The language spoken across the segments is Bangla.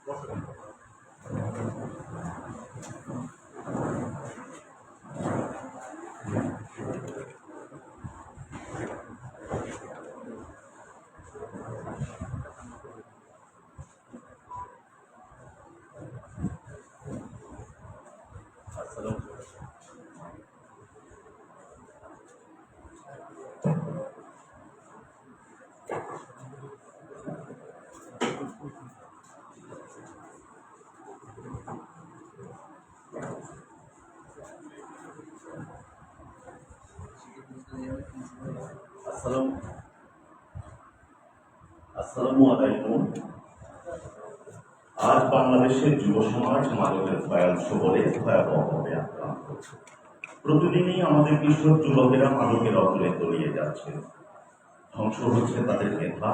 আসসালামু আলাইকুম। আজ বাংলাদেশের যুব সমাজ মাদকের ভয়াংশ বলে ভয়াবহভাবে আক্রান্ত। প্রতিদিনই আমাদের কিশোর যুবকেরা মাদকের অতলে তলিয়ে যাচ্ছে। ধ্বংস হচ্ছে তাদের মেধা,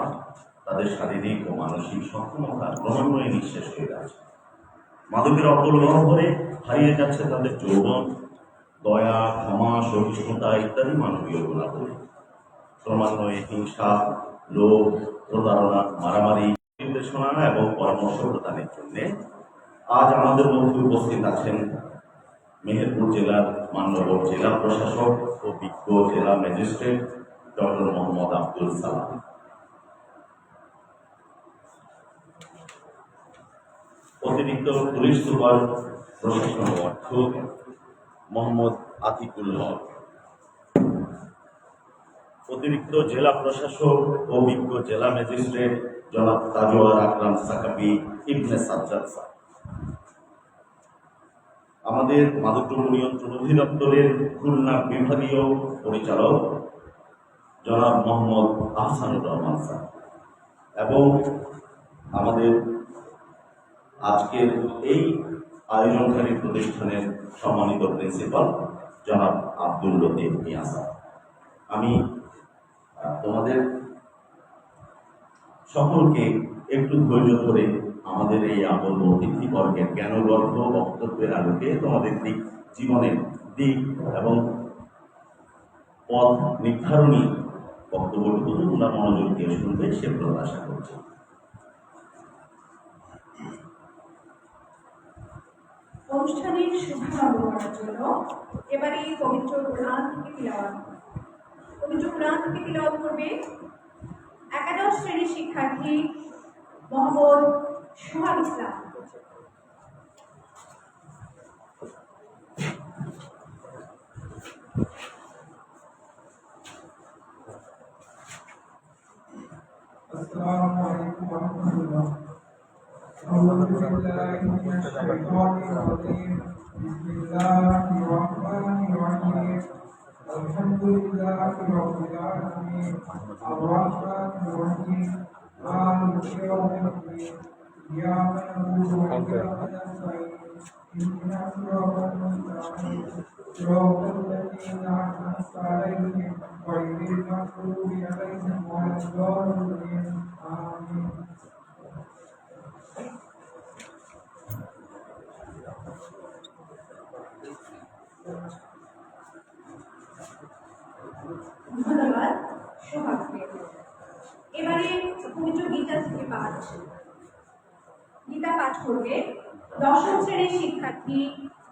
তাদের শারীরিক ও মানসিক সক্ষমতা ক্রমান্বয়ে নিঃশেষ হয়ে যাচ্ছে। মাদকের অতল গহ্বরে হারিয়ে যাচ্ছে তাদের যৌবন, দয়া, ক্ষমা, সহিষ্ণুতা ইত্যাদি মানবীয় গুণাবলী। ক্রমান্বয়ে হিংসা, লোভ, প্রতারণা, মারামারি, নির্দেশনা এবং পরামর্শ প্রদানের জন্য আজ আমাদের মধ্যে উপস্থিত আছেন মেহেরপুর জেলার মান্যবর জেলা প্রশাসক ও বিজ্ঞ জেলা ম্যাজিস্ট্রেট ডক্টর মোহাম্মদ আব্দুল সালাম, অতিরিক্ত পুলিশ সুপার প্রশাসন ও অর্থ মোহাম্মদ আতিকুল হক, অতিরিক্ত জেলা প্রশাসক ও বিজ্ঞ জেলা ম্যাজিস্ট্রেট জনাব তাজওয়ার আকরাম সাকাবি ইবনে সাজ্জাদ সাহেব, আমাদের মাদকদ্রব্য নিয়ন্ত্রণ অধিদপ্তরের খুলনা বিভাগীয় পরিচালক জনাব মোহাম্মদ আহসানুর রহমান স্যার এবং আমাদের আজকের এই আয়োজনকারী প্রতিষ্ঠানের সম্মানিত প্রিন্সিপাল জনাব আব্দুল লতিফ মিয়া স্যার। আমি তোমাদের সকলকে একটু ধৈর্য ধরে আমাদের এই আপন অতিথিবর্গের জ্ঞানগর্ভ বক্তব্যের আলোকে তোমাদের জীবনের দিক এবং পথ নির্ধারণী বক্তব্যটুকু তোমরা মনোযোগ দিয়ে শুনবে সে প্রত্যাশা করছি। অনুষ্ঠানের শুভারম্ভ করার জন্য এবারে পবিত্র কোরআন থেকে তিলাওয়াত করবে একাদশ শ্রেণীর শিক্ষার্থী মোহাম্মদ সোহাগ ইসলাম। আসসালামু আলাইকুম ওয়া রাহমাতুল্লাহ। আউযু বিল্লাহি মিনাশ শাইতানির রাজীম। বিসমিল্লাহির রাহমানির রাহিম। আলহামদুলিল্লাহি রাব্বিল আলামিন। আর-রাহমানির রাহিম। মালিকি ইয়াউমিদ্দিন। ইyyāka na'budu wa iyyāka nasta'īn। ihdinas sirātal mustaqīm। sirātal lazīna an'amta 'alayhim ghayril maghḍūbi 'alayhim wa lad-dāllīn। আমিন। ধন্যবাদ সোহাগকে। এবারে পবিত্র গীতা থেকে গীতা পাঠ করবে দশম শ্রেণীর শিক্ষার্থী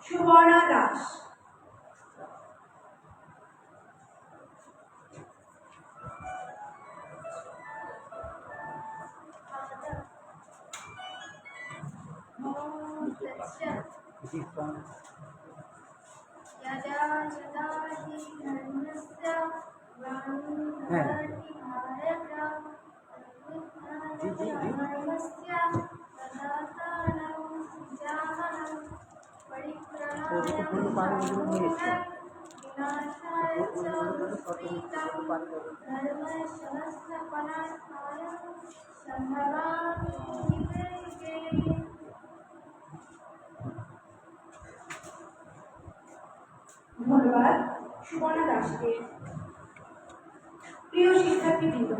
সুবর্ণা দাস। ধন্যবাদ সুবর্ণা দাসকে। প্রিয় শিক্ষার্থীবৃন্দ,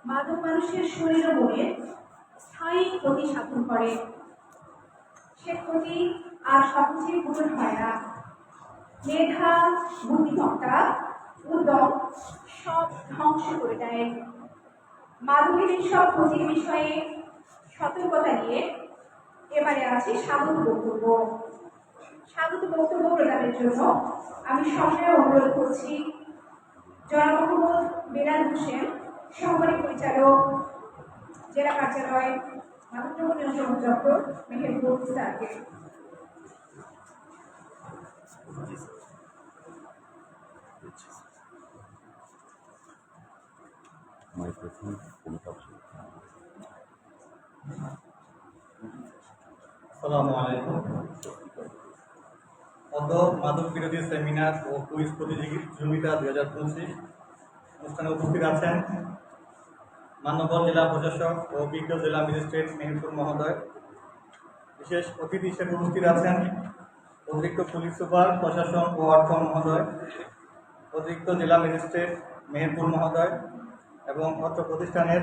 মাদক মানুষের শরীর ও মনে স্থায়ী ক্ষতি সাধন করে। সে ক্ষতি আর সহজে পূরণ হয় না। মেধা, বুদ্ধিমত্তা, উদ্যম সব ধ্বংস করে দেয়। মাদকের সব ক্ষতির বিষয়ে সতর্কতা নিয়ে এবারে আছে স্বাগত বক্তব্য। স্বাগত বক্তব্য প্রদানের জন্য আমি সশয় অনুরোধ করছি জনাব মোহাম্মদ বেলাল হোসেন, সহকারী পরিচালক, জেলা কার্যালয়, মাদকদ্রব্য নিয়ন্ত্রণ অধিদপ্তর, মেহেরপুর স্যারকে। আসসালামু আলাইকুম। মাদক বিরোধী সেমিনার ও কুইজ প্রতিযোগিতা 2025 অনুষ্ঠানে উপস্থিত আছেন মানববন্ধন জেলা প্রশাসক ও অভিজ্ঞ জেলা ম্যাজিস্ট্রেট মেহেরপুর মহোদয়। বিশেষ অতিথি হিসেবে উপস্থিত আছেন অতিরিক্ত পুলিশ সুপার প্রশাসন ও অর্থ মহোদয়, অতিরিক্ত জেলা ম্যাজিস্ট্রেট মেহেরপুর মহোদয় এবং অর্থ প্রতিষ্ঠানের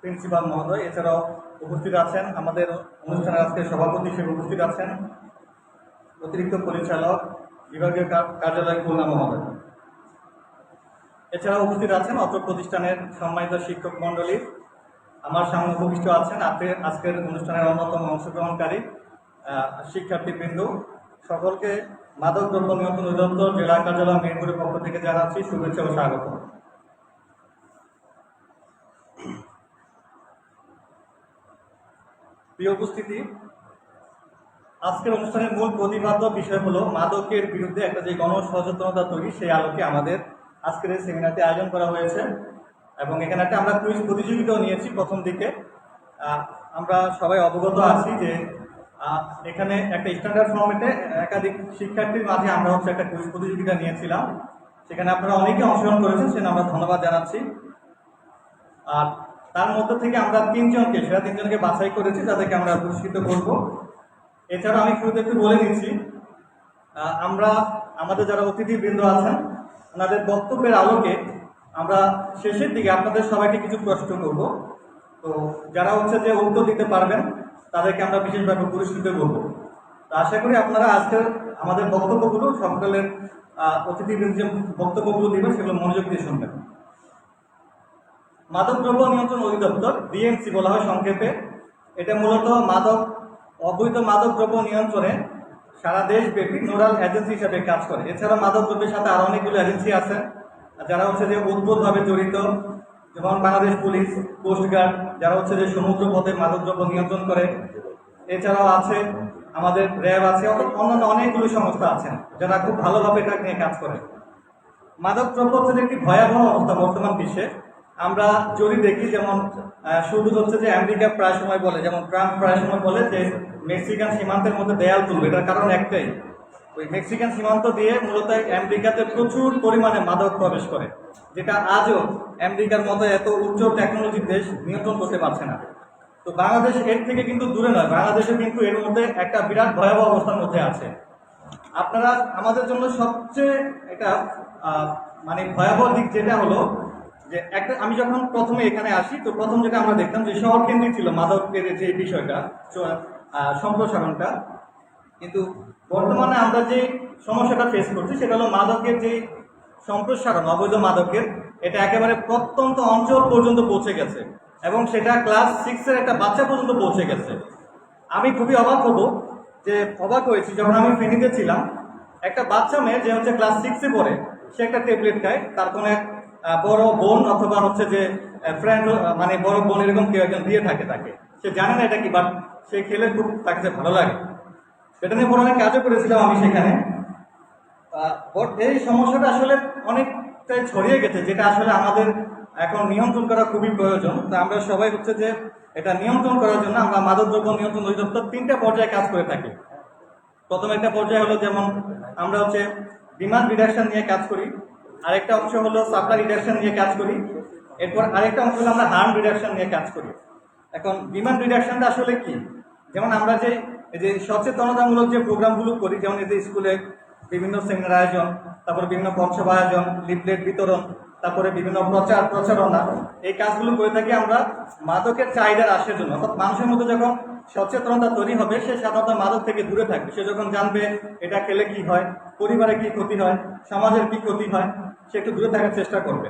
প্রিন্সিপাল মহোদয়। এছাড়াও উপস্থিত আছেন আমাদের অনুষ্ঠানের আজকে সভাপতি হিসেবে উপস্থিত আছেন অতিরিক্ত পরিচালক বিভাগীয় কার্যালয় খুলনা মহোদয়। এছাড়াও উপস্থিত আছেন অত্র প্রতিষ্ঠানের সম্মানিত শিক্ষক মণ্ডলী। আমার সামনে উপবিষ্ট আছেন আজকের অনুষ্ঠানের অন্যতম অংশগ্রহণকারী শিক্ষার্থীবৃন্দ। সকলকে মাদক দ্রব্য নিয়ন্ত্রণ অধিদপ্তর জেলা কার্যালয় মেহেরপুরের পক্ষ থেকে জানাচ্ছি শুভেচ্ছা ও স্বাগত। প্রিয় উপস্থিতি, আজকের অনুষ্ঠানের মূল প্রতিপাদ্য বিষয় হলো মাদকের বিরুদ্ধে একটা যে গণসচেতনতা তৈরি, সেই আলোকে আমাদের আজকের এই সেমিনারটি আয়োজন করা হয়েছে এবং এখানে একটা আমরা কুইজ প্রতিযোগিতাও নিয়েছি। প্রথম দিকে আমরা সবাই অবগত আছি যে এখানে একটা স্ট্যান্ডার্ড ফরম্যাটে একাধিক শিক্ষার্থীর মাঝে আমরা একটা কুইজ প্রতিযোগিতা নিয়েছিলাম। সেখানে আপনারা অনেকে অংশগ্রহণ করেছেন, সেটা আমরা ধন্যবাদ জানাচ্ছি। আর তার মধ্যে থেকে আমরা সেরা তিনজনকে বাছাই করেছি, তাদেরকে আমরা পুরস্কৃত করব। এছাড়া আমি শুরুতে একটু বলে নিচ্ছি, আমরা আমাদের যারা অতিথিবৃন্দ আছেন ওনাদের বক্তব্যের আলোকে আমরা শেষের দিকে আপনাদের সবাইকে কিছু প্রশ্ন করব। তো যারা যে উত্তর দিতে পারবেন তাদেরকে আমরা বিশেষভাবে পুরস্কৃত করব। তো আশা করি আপনারা আজকের আমাদের বক্তব্যগুলো সকলের অতিথিবৃন্দ যে বক্তব্যগুলো দিবেন সেগুলো মনোযোগ দিয়ে শুনবেন। মাদকদ্রব্য নিয়ন্ত্রণ অধিদপ্তর, ডিএনসি বলা হয় সংক্ষেপে। এটা মূলত অবৈধ মাদকদ্রব্য নিয়ন্ত্রণে সারা দেশব্যাপী নোডাল এজেন্সি হিসেবে কাজ করে। এছাড়া মাদকদ্রব্যের সাথে আরো অনেকগুলো এজেন্সি আছে যারা যে উদ্ভূতভাবে জড়িত, যেমন বাংলাদেশ পুলিশ, কোস্টগার্ড, যারা যে সমুদ্র পথে মাদকদ্রব্য নিয়ন্ত্রণ করে। এছাড়াও আছে আমাদের র্যাব আছে, অন্যান্য অনেকগুলো সংস্থা আছেন যারা খুব ভালোভাবে এটা নিয়ে কাজ করে। মাদকদ্রব্য একটি ভয়াবহ অবস্থা বর্তমান বিশ্বে। আমরা যদি দেখি, যেমন শুরু যে আমেরিকা প্রায় সময় বলে, যেমন ট্রাম্প প্রায় সময় বলে যে মেক্সিকান সীমান্তের মধ্যে দেয়াল তুলবে। এটার কারণ একটাই, ওই মেক্সিকান সীমান্ত দিয়ে মূলত আমেরিকাতে প্রচুর পরিমাণে মাদক প্রবেশ করে, যেটা আজও আমেরিকার মতো এত উচ্চ টেকনোলজির দেশ নিয়ন্ত্রণ করতে পারছে না। তো বাংলাদেশ এর থেকে কিন্তু দূরে নয়, বাংলাদেশে কিন্তু এর মধ্যে একটা বিরাট ভয়াবহ অবস্থার মধ্যে আছে। আপনারা আমাদের জন্য সবচেয়ে এটা ভয়াবহ দিক যেটা হলো যে আমি যখন প্রথমে এখানে আসি, তো প্রথম যেটা আমরা দেখতাম যে শহর কেন্দ্রিক ছিল মাদকের যে বিষয়টা, সম্প্রসারণটা। কিন্তু বর্তমানে আমরা যে সমস্যাটা ফেস করছি সেটা হলো মাদকের যে সম্প্রসারণ, অবৈধ মাদকের, এটা একেবারে প্রত্যন্ত অঞ্চল পর্যন্ত পৌঁছে গেছে এবং সেটা ক্লাস 6-এর একটা বাচ্চা পর্যন্ত পৌঁছে গেছে। আমি খুবই অবাক হয়েছি যখন আমি ফেনীতে ছিলাম। একটা বাচ্চা মেয়ে যে ক্লাস 6-এ পড়ে, সে একটা ট্যাবলেট খায়, তার কোনো এক বড় বোন অথবা যে ফ্রেন্ড, বড় বোন এরকম কেউ একজন দিয়ে থাকে তাকে। সে জানে না এটা কি, বাট সে খেলে খুব তাকে ভালো লাগে। সেটা নিয়ে অনেক কাজও করেছিলাম আমি সেখানে। এই সমস্যাটা আসলে অনেকটাই ছড়িয়ে গেছে, যেটা আসলে আমাদের এখন নিয়ন্ত্রণ করা খুবই প্রয়োজন। তো আমরা সবাই যে এটা নিয়ন্ত্রণ করার জন্য আমরা মাদকদ্রব্য নিয়ন্ত্রণ অধিদপ্তর 3টা পর্যায়ে কাজ করে থাকি। প্রথম একটা পর্যায়ে হলো যেমন আমরা ডিমান্ড রিডাকশন নিয়ে কাজ করি, আরেকটা অংশ হলো সাপ্লাই রিডাকশন নিয়ে কাজ করি, এরপর আরেকটা অংশ হলো আমরা হার্ম রিডাকশন নিয়ে কাজ করি। এখন ডিমান্ড রিডাকশনটা আসলে কি, যেমন আমরা যে সচেতনতামূলক যে প্রোগ্রামগুলো করি, যেমন স্কুলে বিভিন্ন সেমিনার আয়োজন, তারপরে বিভিন্ন পথসভা আয়োজন, লিফলেট বিতরণ, তারপরে বিভিন্ন প্রচারণা, এই কাজগুলো করে থাকি আমরা মাদকের চাহিদা হ্রাসের জন্য। অর্থাৎ মানুষের মধ্যে যখন সচেতনতা তৈরি হবে, সে সাধারণত মাদক থেকে দূরে থাকবে। সে যখন জানবে এটা খেলে কি হয়, পরিবারে কি ক্ষতি হয়, সমাজের কি ক্ষতি হয়, সে একটু দূরে থাকার চেষ্টা করবে।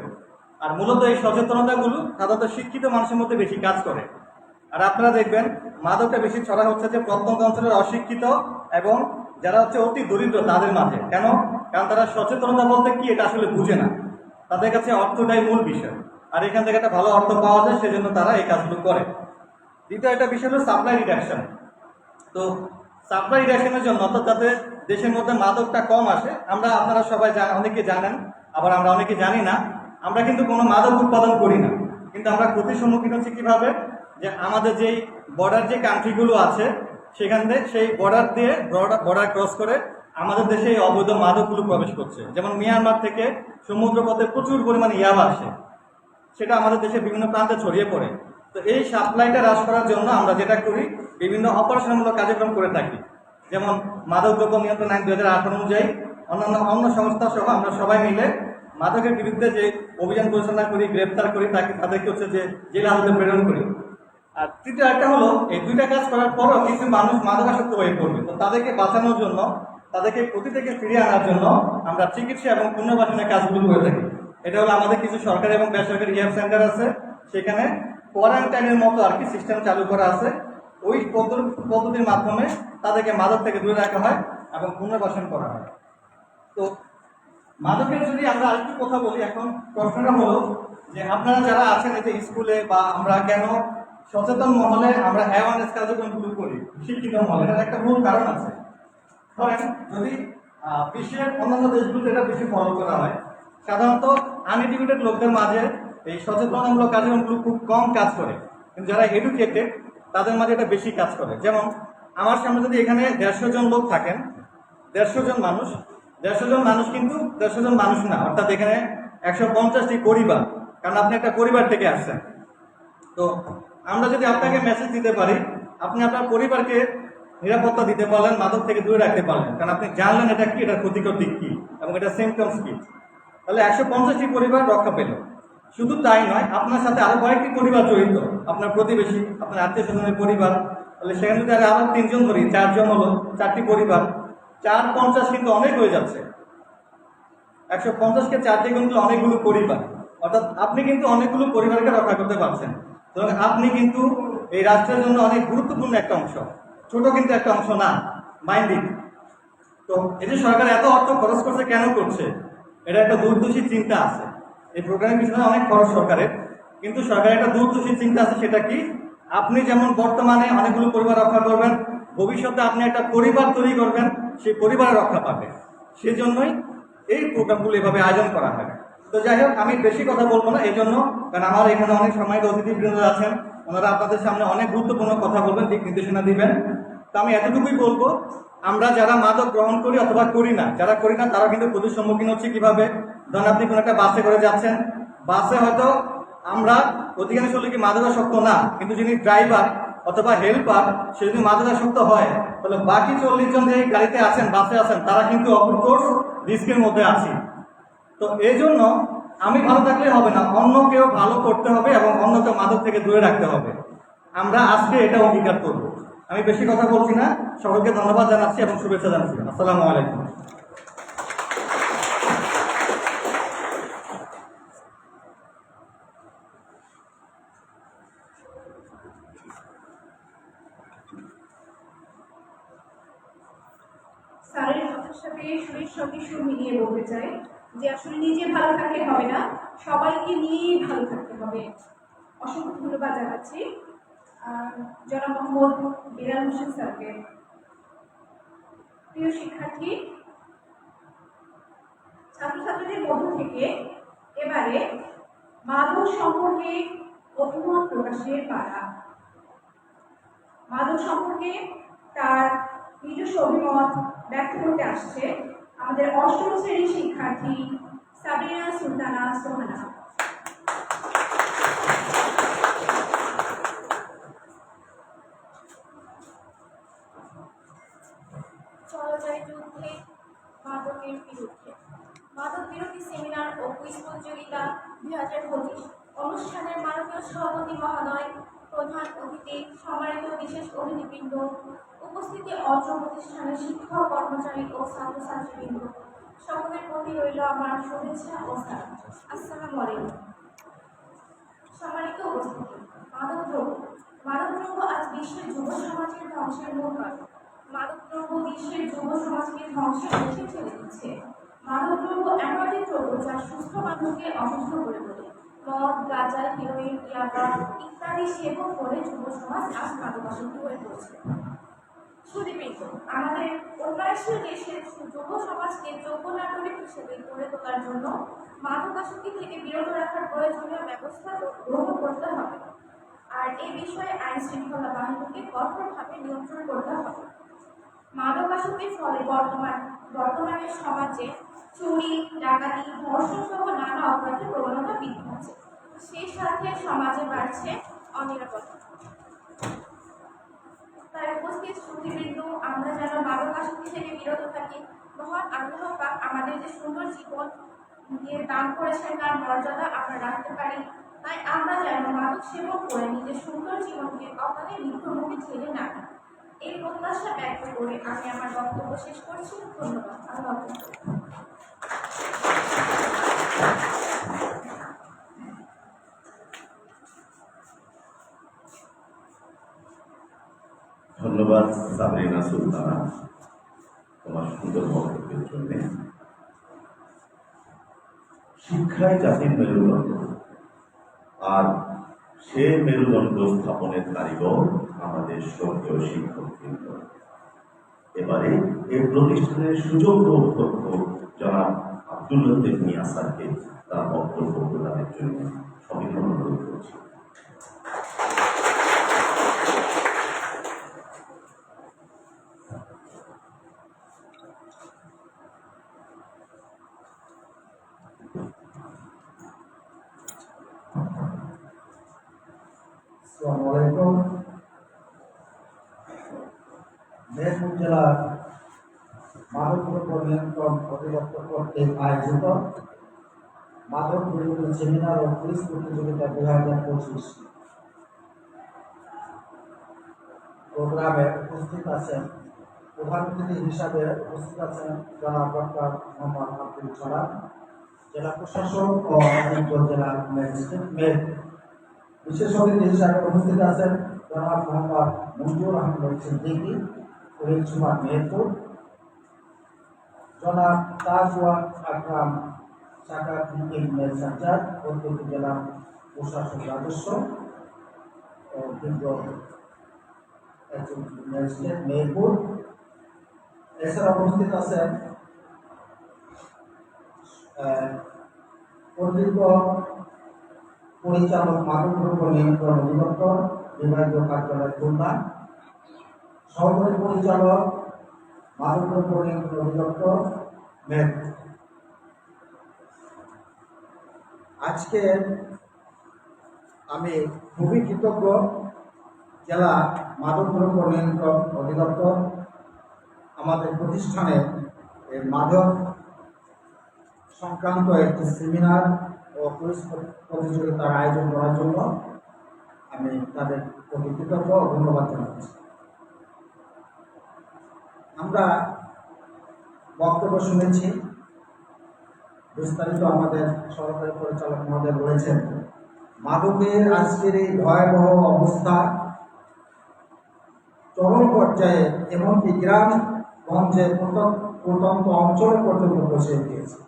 আর মূলত এই সচেতনতাগুলো সাধারণত শিক্ষিত মানুষের মধ্যে বেশি কাজ করে। আর আপনারা দেখবেন মাদকটা বেশি ছড়া হচ্ছে যে প্রত্যন্ত অঞ্চলের অশিক্ষিত এবং যারা হচ্ছে অতি দরিদ্র তাদের মাঝে। কেন? কারণ তারা সচেতনতা বলতে কি এটা আসলে বুঝে না, তাদের কাছে অর্থটাই মূল বিষয়, আর এখান থেকে একটা ভালো অর্থ পাওয়া যায়, সেজন্য তারা এই কাজগুলো করে। দ্বিতীয় একটা বিষয় হলো সাপ্লাই রিডাকশন। তো সাপ্লাই রিডাকশনের জন্য অর্থাৎ যাতে দেশের মধ্যে মাদকটা কম আসে, আপনারা সবাই অনেকে জানেন, আবার আমরা অনেকে জানি না, আমরা কিন্তু কোনো মাদক উৎপাদন করি না, কিন্তু আমরা ক্ষতির সম্মুখীন হচ্ছি কিভাবে? যে আমাদের যেই বর্ডার যে কান্ট্রিগুলো আছে সেখান থেকে সেই বর্ডার দিয়ে বর্ডার ক্রস করে আমাদের দেশে এই অবৈধ মাদকগুলো প্রবেশ করছে। যেমন মিয়ানমার থেকে সমুদ্রপথে প্রচুর পরিমাণে ইয়াবা আসে, সেটা আমাদের দেশের বিভিন্ন প্রান্তে ছড়িয়ে পড়ে। তো এই সাপ্লাইটা হ্রাস করার জন্য আমরা যেটা করি, বিভিন্ন অপারেশনমূলক কার্যক্রম করে থাকি। যেমন মাদক দ্রব্য নিয়ন্ত্রণ আইন 2018 অনুযায়ী অন্য সংস্থা সহ আমরা সবাই মিলে মাদকের বিরুদ্ধে যে অভিযান পরিচালনা করি, গ্রেপ্তার করি, তাদেরকে হচ্ছে যে জেল হাজতে প্রেরণ করি। আর তৃতীয় একটা হলো, এই দুইটা কাজ করার পরও কিছু মানুষ মাদকাসক্ত হয়ে পড়বে, তো তাদেরকে বাঁচানোর জন্য, তাদেরকে ক্ষতি থেকে ফিরিয়ে আনার জন্য আমরা চিকিৎসা এবং পুনর্বাসনের কাজগুলো করে থাকি। এটা হলো আমাদের কিছু সরকারি এবং বেসরকারি রিহ্যাব সেন্টার আছে, সেখানে কোয়ারেন্টাইনের মতো আর কি সিস্টেম চালু করা আছে। ওই পদ্ধতির মাধ্যমে তাদেরকে মাদক থেকে দূরে রাখা হয় এবং পুনর্বাসন করা হয়। তো মাদকের যদি আমরা আরেকটু কথা বলি, এখন প্রশ্নটা হলো যে আপনারা যারা আছেন এই যে স্কুলে বা আমরা কেন সচেতন মহলে আমরা অ্যাওয়ারনেস কার্যক্রমগুলো করি, শিক্ষিত মহলে, এটার একটা মূল কারণ আছে। ধরেন যদি বিশ্বের অন্যান্য দেশগুলোতে এটা বেশি ফলো করা হয়, সাধারণত আনএডুকেটেড লোকদের মাঝে এই সচেতনতামূলক কার্যক্রমগুলো খুব কম কাজ করে, কিন্তু যারা এডুকেটেড তাদের মাঝে এটা বেশি কাজ করে। যেমন আমার সামনে যদি এখানে 150 জন লোক থাকেন, 150 জন মানুষ কিন্তু 150 জন মানুষ না, অর্থাৎ এখানে 150টি পরিবার, কারণ আপনি একটা পরিবার থেকে আসছেন। তো আমরা যদি আপনাকে মেসেজ দিতে পারি, আপনি আপনার পরিবারকে নিরাপত্তা দিতে পারলেন, মাদক থেকে দূরে রাখতে পারলেন, কারণ আপনি জানলেন এটা কি, এটার ক্ষতিকর দিক কি এবং এটা সিমটমস কি, তাহলে 150টি পরিবার রক্ষা পেল। শুধু তাই নয়, আপনার সাথে আরো কয়েকটি পরিবার জড়িত, আপনার প্রতিবেশী, আপনার আত্মীয় স্বজনের পরিবার, তাহলে সেখানে যদি আবার 3 জন ধরি, 4 জন হলো, 4টি পরিবার, 4×50 কিন্তু অনেক হয়ে যাচ্ছে। 150কে 4 দিয়ে কিন্তু অনেকগুলো পরিবার, অর্থাৎ আপনি কিন্তু অনেকগুলো পরিবারকে রক্ষা করতে পারছেন। সুতরাং আপনি কিন্তু এই রাষ্ট্রের জন্য অনেক গুরুত্বপূর্ণ একটা অংশ, ছোট কিন্তু একটা অংশ না, মাইন্ডিং। তো এই যে সরকার এত অর্থ খরচ করছে, কেন করছে? এটা একটা দূরদর্শী চিন্তা আছে, এই প্রোগ্রামের পিছনে অনেক খরচ সরকারের, কিন্তু সরকারের একটা দূরদর্শী চিন্তা আছে। সেটা কি? আপনি যেমন বর্তমানে অনেকগুলো পরিবার রক্ষা করবেন, ভবিষ্যতে আপনি একটা পরিবার তৈরি করবেন, সেই পরিবারের রক্ষা পাবে। সেই জন্যই এই প্রোগ্রামগুলো এভাবে আয়োজন করা হয়। তো যাই হোক, আমি বেশি কথা বলবো না এই জন্য, কারণ আমার এখানে অনেক সম্মানিত অতিথিবৃন্দ আছেন, ওনারা আপনাদের সামনে অনেক গুরুত্বপূর্ণ কথা বলবেন, দিক নির্দেশনা দিবেন। তো আমি এতটুকুই বলবো, আমরা যারা মাদক গ্রহণ করি অথবা করি না, যারা করি না তারা কিন্তু ক্ষতির সম্মুখীন হচ্ছে কিভাবে? ধরেন আপনি কোনো একটা বাসে করে যাচ্ছেন, বাসে হয়তো আমরা অধিকাংশ লোকই মাদকাসক্ত না, কিন্তু যিনি ড্রাইভার অথবা হেল্পার সে যদি মাদকাসক্ত হয়, তাহলে বাকি 40 জন যে গাড়িতে আছেন, বাসে আছেন, তারা কিন্তু অফকোর্স রিস্কের মধ্যে আছে। তো এই জন্য আমি ভালো থাকলে হবে না, অন্য কেউ ভালো করতে হবে এবং অন্যকে মাদক থেকে দূরে রাখতে হবে। আমরা আজকে এটা অঙ্গীকার করব। আমি বেশি কথা বলছি না, সকলকে ধন্যবাদ জানাচ্ছি এবং শুভেচ্ছা জানাচ্ছি। আসসালামু আলাইকুম। স্যারের কথার সাথে সুরের সঙ্গে সুর মিলিয়ে বলতে চাই যে আসলে নিজে ভালো থাকলে হবে না, সবাইকে নিয়েই ভালো থাকতে হবে। অসংখ্য ধন্যবাদ জানাচ্ছি জনাব মোহাম্মদ বিলাল হোসেন স্যারকে। প্রিয় শিক্ষার্থী, ছাত্রছাত্রীদের মধ্য থেকে এবারে মাদক সম্পর্কে অভিমত প্রকাশের পালা। মাদক সম্পর্কে তার নিজস্ব অভিমত ব্যক্ত করতে আসছে আমাদের 8ম শ্রেণীর শিক্ষার্থী সাবিনা সুলতানা সোহানা। চলো যাই যুদ্ধে মাদকের বিরুদ্ধে। মাদক বিরোধী সেমিনার ও কুইজ প্রতিযোগিতা 2025 অনুষ্ঠানের মাননীয় সভাপতি মহোদয়, প্রধান অতিথি, সম্মানিত বিশেষ অতিথিবৃন্দ, উপস্থিতি অত্র প্রতিষ্ঠানের শিক্ষক, কর্মচারী ও ছাত্রছাত্রীবৃন্দ, সকলের প্রতি রইল আমার শুভেচ্ছা ও সালাম। আসসালামু আলাইকুম। সম্মানিত উপস্থিতি, মাদকদ্রব্য আজ বিশ্বের যুব সমাজের ধ্বংসের মূল কারণ। মাদকদ্রব্য বিশ্বের যুব সমাজকে ধ্বংসের মুখে ঠেলে দিচ্ছে। মাদকদ্রব্য এমন একটি দ্রব্য যা সুস্থ মানুষকে অসুস্থ করে তোলে। মদ, গাঁজা, হেরোইন, ইয়াবা ইত্যাদি সেবন করে যুব সমাজ আজ মাদকাসক্ত হয়ে পড়ছে। সুদীবৃন্দ, আমাদের উন্নয়নশীল দেশের যুব সমাজকে যোগ্য নাগরিক হিসেবে গড়ে তোলার জন্য মাদকাসক্তি থেকে বিরত রাখার প্রয়োজনীয় ব্যবস্থা গ্রহণ করতে হবে। আর এই বিষয়ে আইন শৃঙ্খলা বাহিনীকে কঠোরভাবে নিয়ন্ত্রণ করতে হবে। মাদকাসক্তির ফলে বর্তমানে সমাজে চুরি, ডাকাতি, ধর্ষণ সহ নানা অপরাধের প্রবণতা বৃদ্ধি পাচ্ছে। সেই সাথে সমাজে বাড়ছে অনিরাপত্তা। তাই উপস্থিত সুধীবৃন্দ, আমরা যেন মাদকাসক্তি থেকে বিরত থাকি। মহান আল্লাহ পাক আমাদের যে সুন্দর জীবন দিয়ে দান করেছেন তার মর্যাদা আমরা রাখতে পারি। তাই আমরা যেন মাদক সেবন করে নিজের সুন্দর জীবনকে অকালে মৃত্যুর মুখে ঠেলে না দিই। এই প্রত্যাশা ব্যক্ত করে আমি আমার বক্তব্য শেষ করছি। ধন্যবাদ। আল্লাহ হাফেজ। ধন্যবাদ সাবরিনা সুলতানা তোমার সুন্দর বক্তব্যের জন্য। শিক্ষাই জাতির মেরুদণ্ড, আর সে মেরুদণ্ড স্থাপনের কারিগর আমাদের স্বর্গীয় শিক্ষকবৃন্দ। এবারে এই প্রতিষ্ঠানের সুযোগ্য অধ্যক্ষ জনাব আব্দুল লতিফ মিয়া স্যারকে তার বক্তব্য প্রদানের জন্য সবিনয় অনুরোধ করছি। আসসালামু আলাইকুম। মেহেরপুর জেলার মাদকদ্রব্য নিয়ন্ত্রণ অধিদপ্তর কর্তৃক আয়োজিত মাদক বিরোধী সেমিনার ও কুইজ প্রতিযোগিতা 2025 প্রোগ্রামে উপস্থিত আছেন, প্রধান অতিথি হিসাবে উপস্থিত আছেন জনাব ডক্টর মোহাম্মদ আব্দুল সালাম, জেলা প্রশাসক ও অতিরিক্ত জেলা ম্যাজিস্ট্রেট। বিশেষ অতিথি হিসাবে উপস্থিত আছেন জনাব মোহাম্মদ মঞ্জুর আহমেদ সিদ্দিকী, পুলিশ সুপার মেহেরপুর, জনাব তাজওয়ান আকরাম শাখা ভিত্তিক ম্যাজিস্ট্রেট, অতিরিক্ত জেলা প্রশাসক রাজস্ব ও বিজ্ঞ ম্যাজিস্ট্রেট মেহেরপুর। এছাড়া উপস্থিত আছেন অতিরিক্ত পরিচালক মাদকদ্রব্য নিয়ন্ত্রণ অধিদপ্তর বিভাগীয় কার্যালয় খুলনা, সহকারী পরিচালক মাদকদ্রব্য নিয়ন্ত্রণ অধিদপ্তর মেহেরপুর। আজকে আমি খুবই কৃতজ্ঞ জেলা মাদকদ্রব্য নিয়ন্ত্রণ অধিদপ্তর আমাদের প্রতিষ্ঠানে এই মাদক সংক্রান্ত একটি সেমিনার ও কুইজ প্রতিযোগিতার আয়োজন করার জন্য আমি তাদের প্রতি কৃতজ্ঞ ও ধন্যবাদ জানাচ্ছি। আমরা বক্তব্য শুনেছি, বিস্তারিত আমাদের সহকারী পরিচালক মহোদয় বলেছেন। মাদকের আজকের এই ভয়াবহ অবস্থা চরম পর্যায়ে এমনকি গ্রামগঞ্জে প্রত্যন্ত অঞ্চলে পর্যন্ত পৌঁছে গিয়েছে।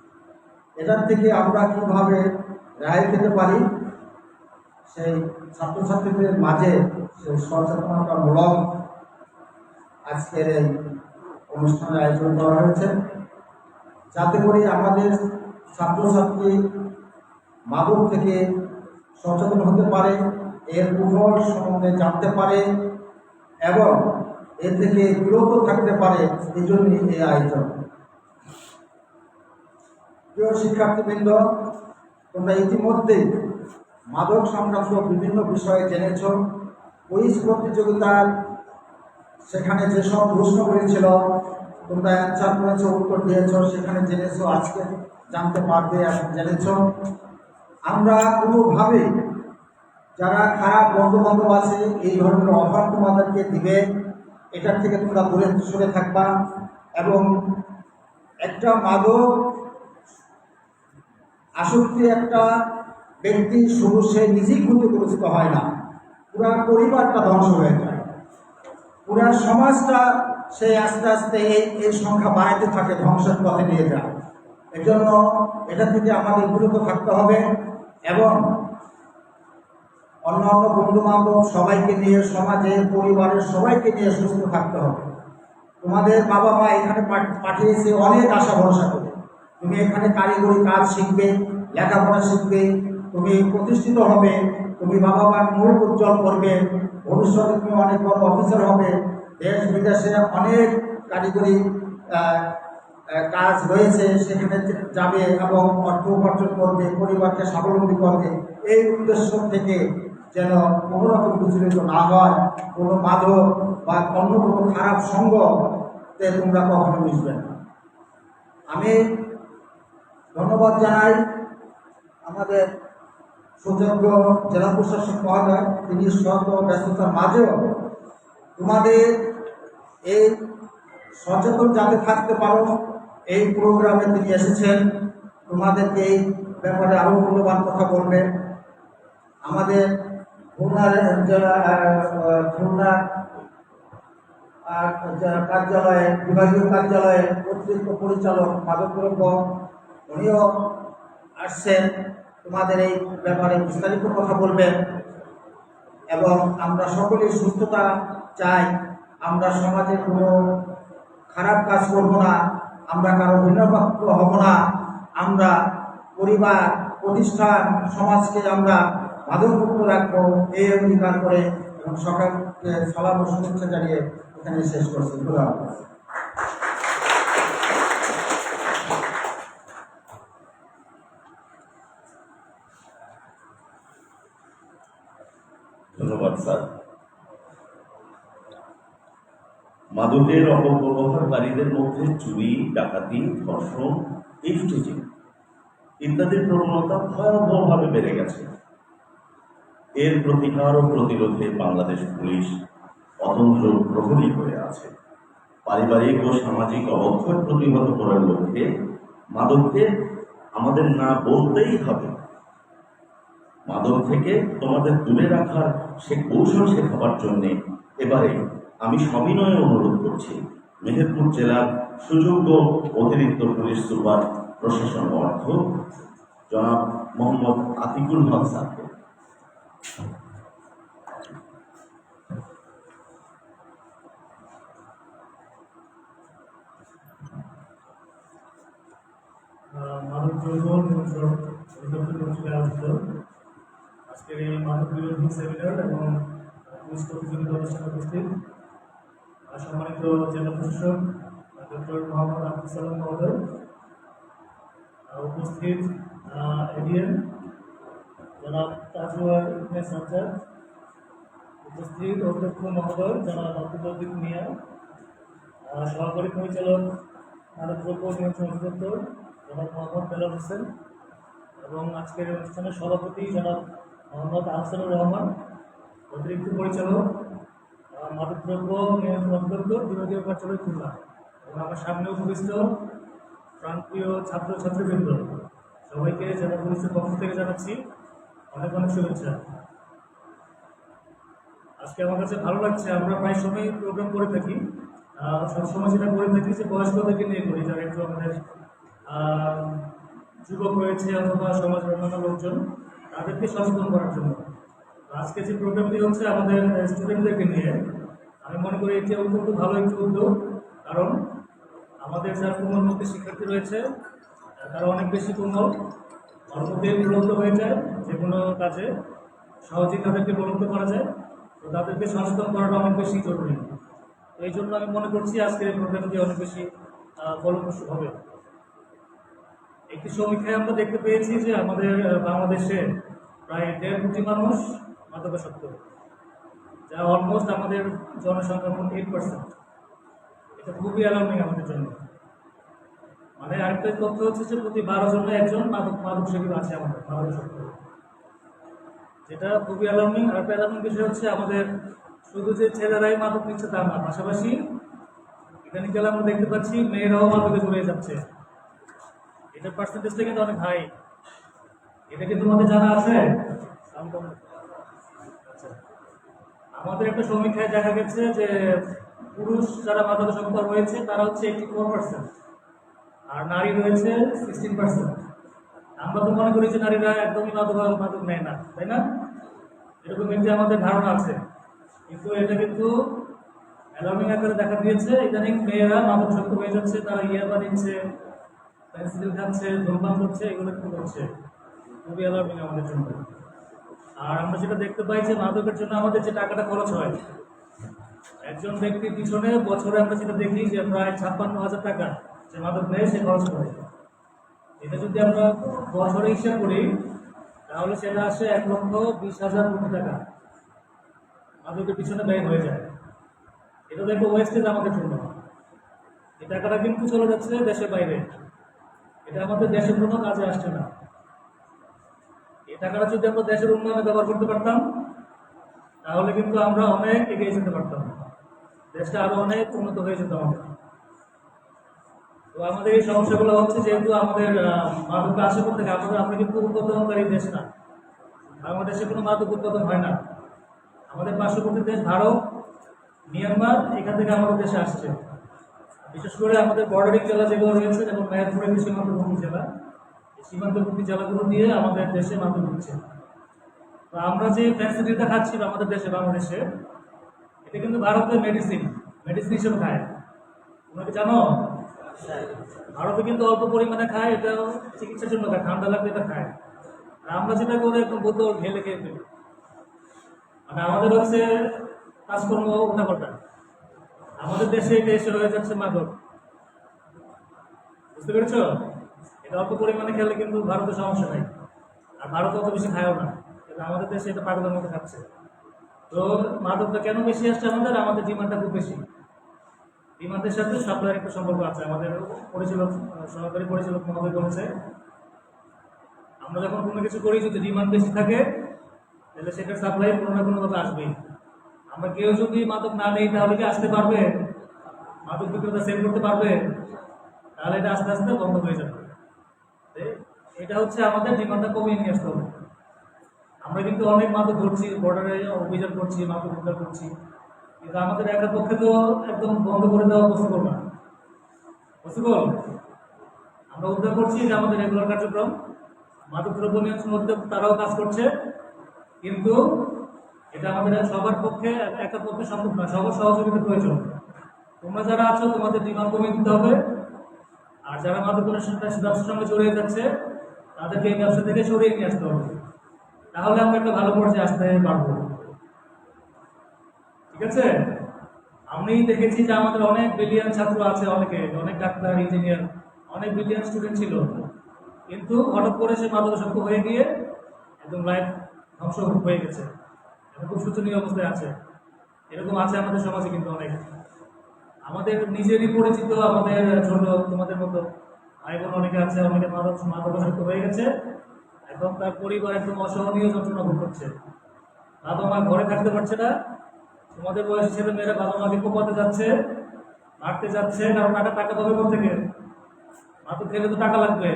এটার থেকে আমরা কিভাবে রেহাই পেতে পারি, সেই ছাত্রছাত্রীদের মাঝে সেই সচেতনতামূলক আজকের এই অনুষ্ঠানের আয়োজন করা হয়েছে, যাতে করে আমাদের ছাত্রছাত্রী মাদক থেকে সচেতন হতে পারে, এর কুফল সম্বন্ধে জানতে পারে এবং এর থেকে বিরত থাকতে পারে। এই জন্যই এই আয়োজন। প্রিয় শিক্ষার্থীবৃন্দ, তোমরা ইতিমধ্যেই মাদক সংক্রান্ত বিভিন্ন বিষয়ে জেনেছ। কুইজ প্রতিযোগিতার সেখানে যেসব প্রশ্নগুলি ছিল তোমরা অ্যান্সার করেছো, উত্তর দিয়েছ, সেখানে জেনেছ, আজকে জানতে পারবে এবং জেনেছ। আমরা কোনোভাবে যারা খারাপ বন্ধু-বান্ধব আছে এই ধরনের অফার তোমাদেরকে দিবে, এটার থেকে তোমরা দূরে সরে থাকবা এবং একটা মাদক আসক্তি একটা ব্যক্তি শুধু সে নিজেই ক্ষতিগ্রস্ত হয় না, পুরা পরিবারটা ধ্বংস হয়ে যায়, পুরা সমাজটা সে আস্তে আস্তে এই সংখ্যা বাড়াইতে থাকে, ধ্বংসের পথে নিয়ে যায়। এজন্য এটা থেকে আমাদের বিরত থাকতে হবে এবং অন্যান্য বন্ধু বান্ধব সবাইকে নিয়ে, সমাজের পরিবারের সবাইকে নিয়ে সুস্থ থাকতে হবে। তোমাদের বাবা মা এখানে পাঠিয়েছে অনেক আশা ভরসা করে, তুমি এখানে কারিগরি কাজ শিখবে, লেখাপড়া শিখবে, তুমি প্রতিষ্ঠিত হবে, তুমি বাবা মার মুখ উজ্জ্বল করবে, ভবিষ্যতে তুমি অনেক বড় অফিসার হবে, দেশ বিদেশে অনেক কারিগরি কাজ রয়েছে, সেখানে যাবে এবং অর্থ উপার্জন করবে, পরিবারকে স্বাবলম্বী করবে। এই উদ্দেশ্য থেকে যেন কোনো রকম বিচলিত না হয়, কোনো মাদক বা অন্য কোনো খারাপ সঙ্গতে তোমরা কখনো মিশবে না। আমি ধন্যবাদ জানাই আমাদের সুযোগ্য জেলা প্রশাসক মহোদয়, তিনি শত ব্যস্ততার মাঝেও তোমাদের এই সচেতন যাতে থাকতে পারো এই প্রোগ্রামে তিনি এসেছেন, তোমাদেরকে এই ব্যাপারে আরও মূল্যবান কথা বলবেন। আমাদের খুলনা কার্যালয়ে, বিভাগীয় কার্যালয়ে অতিরিক্ত পরিচালক মাদকদ্রব্য উনিও আসছেন, তোমাদের এই ব্যাপারে বিস্তারিত কথা বলবেন। এবং আমরা সকলেই সুস্থতা চাই, আমরা সমাজে কোনো খারাপ কাজ করব না, আমরা কারো ভিন্নপাত্র হব না, আমরা পরিবার, প্রতিষ্ঠান, সমাজকে আমরা মাদকমুক্ত রাখবো এই অঙ্গীকার করে এবং সকালকে সালাম ও শুভেচ্ছা জানিয়ে এখানে শেষ করছি। খোদা হাফেজ। ধন্যবাদ স্যার। মাদকের অপব্যবহারকারীদের মধ্যে চুরি, ডাকাতি, ধর্ষণ, ইফটিজিং ইত্যাদির প্রবণতা ভয়াবহভাবে বেড়ে গেছে। এর প্রতিকার ও প্রতিরোধে বাংলাদেশ পুলিশ অতন্ত্র প্রহরী হয়ে আছে। পারিবারিক ও সামাজিক অবক্ষয় প্রতিহত করার লক্ষ্যে মাদককে আমাদের না বলতেই হবে। মাদক থেকে তোমাদের দূরে রাখার সে কৌশল শেখাবার জন্যে এবারে আমি সবিনয়ে অনুরোধ করছি মেহেরপুর জেলার সুযোগ্য অতিরিক্ত পুলিশ সুপার প্রশাসন অর্থ জনাব মোহাম্মদ আতিকুল হক স্যারকে। মাদক দ্রব্য নিয়ন্ত্রণ অধিদপ্তর কর্তৃক আয়োজিত আজকের এই মাদক বিরোধী সেমিনার এবং পুলিশ প্রতিযোগিতা অনুষ্ঠানে উপস্থিত সম্মানিত জেলা প্রশাসক ডক্টর মোহাম্মদ আব্দুল সালাম মহোদয়, উপস্থিত এডিএম জনাব তাজওয়ার ইবনে সাজ্জাদ, উপস্থিত অধ্যক্ষ মহোদয় জনাব আব্দুল লতিফ মিয়া, সহকারী পরিচালক মাদকদ্রব্য নিয়ন্ত্রণ অধিদপ্তর জনাব মোহাম্মদ বেলাল হোসেন এবং আজকের অনুষ্ঠানের সভাপতি জনাব মোহাম্মদ আহসানুর রহমান, অতিরিক্ত পরিচালক মাদকদ্রব্য নিয়ন্ত্রণ অধিদপ্তর বিভাগীয় কার্যালয় খুলনা এবং আমার সামনে উপবিষ্ট প্রাণপ্রিয় ছাত্রছাত্রীবৃন্দ, সবাইকে জেলা পুলিশের পক্ষ থেকে জানাচ্ছি অনেক অনেক শুভেচ্ছা। আজকে আমার কাছে ভালো লাগছে, আমরা প্রায় সময় প্রোগ্রাম করে থাকি, সবসময় যেটা করে থাকি যে বয়স্কদেরকে নিয়ে করি, যারা একটু আমাদের যুবক রয়েছে অথবা সমাজের অন্যান্য লোকজন, তাদেরকে সচেতন করার জন্য। আজকে যে প্রোগ্রামটি হচ্ছে আমাদের স্টুডেন্টদেরকে নিয়ে, আমি মনে করি এটি অত্যন্ত ভালো একটি উদ্যোগ। কারণ আমাদের যারা কোমলমুখী শিক্ষার্থী রয়েছে তারা অনেক বেশি কোমল, অল্পতে প্রলুব্ধ হয়ে যায়, যে কোনো কাজে সহজেই তাদেরকে প্রলুব্ধ করা যায়। তো তাদেরকে সচেতন করাটা অনেক বেশি জরুরি। এই জন্য আমি মনে করছি আজকের এই প্রোগ্রামটি অনেক বেশি ফলপ্রসূ হবে। একটি সমীক্ষায় আমরা দেখতে পেয়েছি যে আমাদের বাংলাদেশে প্রায় 1.5 কোটি মানুষ মাদকাসক্ত, যা অলমোস্ট আমাদের জনসংখ্যার মধ্যে 8%। এটা খুবই অ্যালার্মিং আমাদের জন্য। মানে আরেকটা তথ্য হচ্ছে যে প্রতি 12 জনে একজন মাদক সেবী আছে আমাদের মাদকাসক্ত, যেটা খুবই অ্যালার্মিং। আরেকটা অ্যালার্মিং বিষয় হচ্ছে আমাদের শুধু যে ছেলেরাই মাদক নিচ্ছে তা না, পাশাপাশি ইদানিংকালে আমরা দেখতে পাচ্ছি মেয়েরাও মাদকে জড়িয়ে যাচ্ছে। এটার পার্সেন্টেজটা কিন্তু অনেক হাই। এটা কি তোমাদের জানা আছে? আচ্ছা। আমাদের একটা সমীক্ষায় দেখা গেছে যে পুরুষ যারা মাদকাসক্ত রয়েছে তারা হচ্ছে 84%, আর নারী রয়েছে 16%। আমরা তো মনে করি যে নারীরা একদমই মাদক নেয় না, তাই না? এরকম কিন্তু আমাদের ধারণা আছে, কিন্তু এটা কিন্তু অ্যালার্মিং আকারে দেখা দিয়েছে। ইদানিং মেয়েরা মাদকাসক্ত হয়ে যাচ্ছে, তারা ইয়াবা নিচ্ছে, পেন্সিল খাচ্ছে, ধূমপান করছে, এগুলো কিন্তু করছে। খুবই অ্যালার্মিং আমাদের জন্য। আর আমরা যেটা দেখতে পাই যে মাদকের জন্য আমাদের যে টাকাটা খরচ হয় একজন ব্যক্তির পিছনে বছরে আমরা যেটা দেখি যে প্রায় 56,000 টাকা যে মাদক নেয় সে খরচ করে। এটা যদি আমরা বছরে হিসাব করি তাহলে সেটা আসে 1,20,000 কোটি টাকা মাদকের পিছনে ব্যয় হয়ে যায়। এটা তো একটা ওয়েস্টেজ আমাদের জন্য। এই টাকাটা কিন্তু চলে যাচ্ছে দেশের বাইরে, এটা আমাদের দেশের কোনো কাজে আসছে না। এই টাকাটা যদি আমরা দেশের উন্নয়নে ব্যবহার করতে পারতাম তাহলে কিন্তু আমরা অনেক এগিয়ে যেতে পারতাম, দেশটা আরো অনেক উন্নত হয়ে যেত আমাদের। তো আমাদের এই সমস্যাগুলো হচ্ছে যেহেতু আমাদের মাদক আসে থেকে আমরা কিন্তু উৎপাদনকারী দেশ না, বাংলাদেশে কোনো মাদক উৎপাদন হয় না। আমাদের পার্শ্ববর্তী দেশ ভারত, মিয়ানমার, এখান থেকে আমাদের দেশে আসছে। বিশেষ করে আমাদের বর্ডারিং জেলা যেগুলো রয়েছে, যেমন মেহেরপুরের সীমান্তবর্তী জেলা, এই সীমান্তবর্তী জেলাগুলো দিয়ে আমাদের দেশে মাদক ঢুকছে। তো আমরা যে ফ্যাসিলিটিটা খাচ্ছি আমাদের দেশে, বাংলাদেশে, এটা কিন্তু ভারতের মেডিসিন হিসেবে খায়। তোমরা কি জানো? ভারতে কিন্তু অল্প পরিমাণে খায়, এটা চিকিৎসার জন্য খায়, ঠান্ডা লাগলে এটা খায়। আর আমরা যেটা করে একদম বোতল ঢেলে খেয়ে ফেলি। মানে আমাদের হচ্ছে কাজকর্ম উল্টাপাল্টা। আমাদের দেশে এটা এসে হয়ে যাচ্ছে মাদক, বুঝতে পেরেছ? এটা অল্প পরিমাণে খেলে কিন্তু ভারতের সমস্যা নাই, আর ভারত অত বেশি খায়ও না, কিন্তু আমাদের দেশে এটা পাগলের মতো খাচ্ছে। তো মাদকটা কেন বেশি আসছে? আমাদের ডিমান্ডটা খুব বেশি। ডিমান্ডের সাথে সাপ্লাইয়ের একটা সম্পর্ক আছে। আমাদের সহকারী পরিচালক মহোদয় বলেছে আমরা যখন কোনো কিছু করি যদি ডিমান্ড বেশি থাকে তাহলে সেটার সাপ্লাই কোনো না কোনোভাবে আসবেই। আমরা কেউ যদি মাদক না নেই তাহলে কি আসতে পারবে? মাদক বিক্রেতা সেল করতে পারবে? তাহলে এটা আস্তে আস্তে বন্ধ হয়ে যাবে। এটা হচ্ছে আমাদের ডিমান্ডটা কমিয়ে নিয়ে আসতে হবে। আমরা কিন্তু অনেক মাদক ধরছি, বর্ডারে অভিযান করছি, মাদক উদ্ধার করছি, কিন্তু আমাদের একার পক্ষে তো একদম বন্ধ করে দেওয়া পসিবল না। পসিবল? আমরা উদ্ধার করছি, এটা আমাদের রেগুলার কার্যক্রম। মাদক দ্রব্য নিয়ন্ত্রণ অধিদপ্তর তারাও কাজ করছে, কিন্তু এটা আমাদের সবার পক্ষে একার পক্ষে সম্ভব না, সবার সহযোগিতা প্রয়োজন। তোমরা যারা আছো তোমাদের ডিমান্ড কমিয়ে দিতে হবে, আর যারা মাদকের ব্যবসার সঙ্গে জড়িয়ে যাচ্ছে তাদেরকে এই ব্যবসা থেকে সরিয়ে নিয়ে আসতে হবে, তাহলে আমরা একটা ভালো পর্যায়ে আসতে পারবো। ঠিক আছে? আমি দেখেছি যে আমাদের অনেক ব্রিলিয়ান ছাত্র আছে, অনেক ডাক্তার, ইঞ্জিনিয়ার, অনেক ব্রিলিয়ান স্টুডেন্ট ছিল, কিন্তু হঠাৎ করে সে মাদকাসক্ত হয়ে গিয়ে একদম লাইফ ধ্বংস হয়ে গেছে, খুব শোচনীয় অবস্থায় আছে। এরকম আছে আমাদের সমাজে কিন্তু অনেক। আমাদের নিজেরই পরিচিত, আমাদের ছোট তোমাদের মতো ভাই বোন অনেকে আছে, অনেকে মাদকাসক্ত হয়ে গেছে, এখন তার পরিবার একদম অসহনীয় যন্ত্রণা ভোগ করছে। বাবা মা ঘরে থাকতে পারছে না, তোমাদের বয়সী ছেলে মেয়েরা বাবা মাকে কোপাতে যাচ্ছে, মারতে যাচ্ছে, কারণ টাকা পাবে কোথা থেকে? মাদক খেলে তো টাকা লাগবে,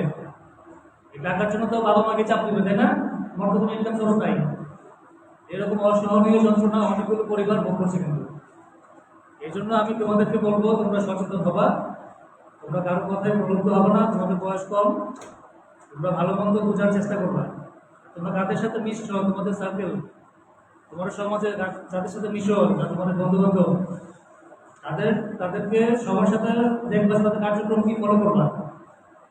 এই টাকার জন্য তো বাবা মাকে চাপ দিবে, তাই না? তোমার তো কোনো ইনকাম সোর্স নাই। এরকম অসহনীয় যন্ত্রণা অনেকগুলো পরিবার ভোগ করছে কিন্তু। এই জন্য আমি তোমাদেরকে বলবো তোমরা সচেতন হবা, তোমরা কারোর কথায় প্রলুব্ধ হবে না। তোমাদের বয়স কম, তোমরা ভালো মন্দ বোঝার চেষ্টা করবা। তোমরা কাদের সাথে মিশছো, তোমাদের সার্কেল, তোমার সমাজে যাদের সাথে মিশো, তোমাদের বন্ধু বান্ধব, তাদেরকে সবার সাথে দেখবা, তাদের কার্যক্রম কি ফলো করবা।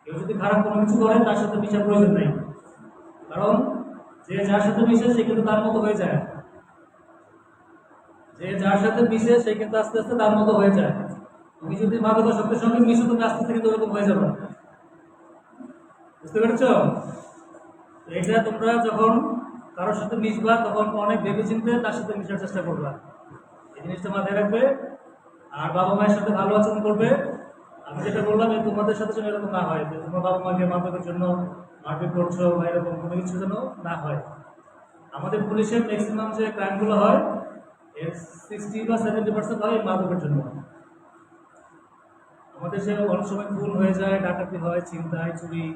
কেউ যদি খারাপ কোনো কিছু করে তার সাথে মিশার প্রয়োজন নেই, কারণ যে যার সাথে মিশে সে কিন্তু তার মতো হয়ে যায়। যে যার সাথে মিশে সে কিন্তু আস্তে আস্তে তার মতো হয়ে যায়। তুমি যদি মাদকাসক্তের সঙ্গে মিশো তুমি আস্তে আস্তে কিন্তু ওরকম হয়ে যাবে। বুঝতে পেরেছ? এটা তোমরা যখন কারোর সাথে মিশবা তখন অনেক ভেবে চিন্তে তার সাথে মিশার চেষ্টা করবা, এই জিনিসটা মাথায় রাখবে। আর বাবা মায়ের সাথে ভালো আচরণ করবে। আমি যেটা বললাম তোমাদের সাথে যেন এরকম না হয় যে তোমার বাবা মাকে মাদকের জন্য মারপিট করছো বা এরকম কোনো কিছু যেন না হয়। আমাদের পুলিশের ম্যাক্সিমাম যে ক্রাইমগুলো হয় এর 60 বা 70% হয় মাদকের জন্য। আমাদের সে অনেক সময় খুন হয়ে যায়, ডাকাতি হয়, ছিনতাই, চুরি,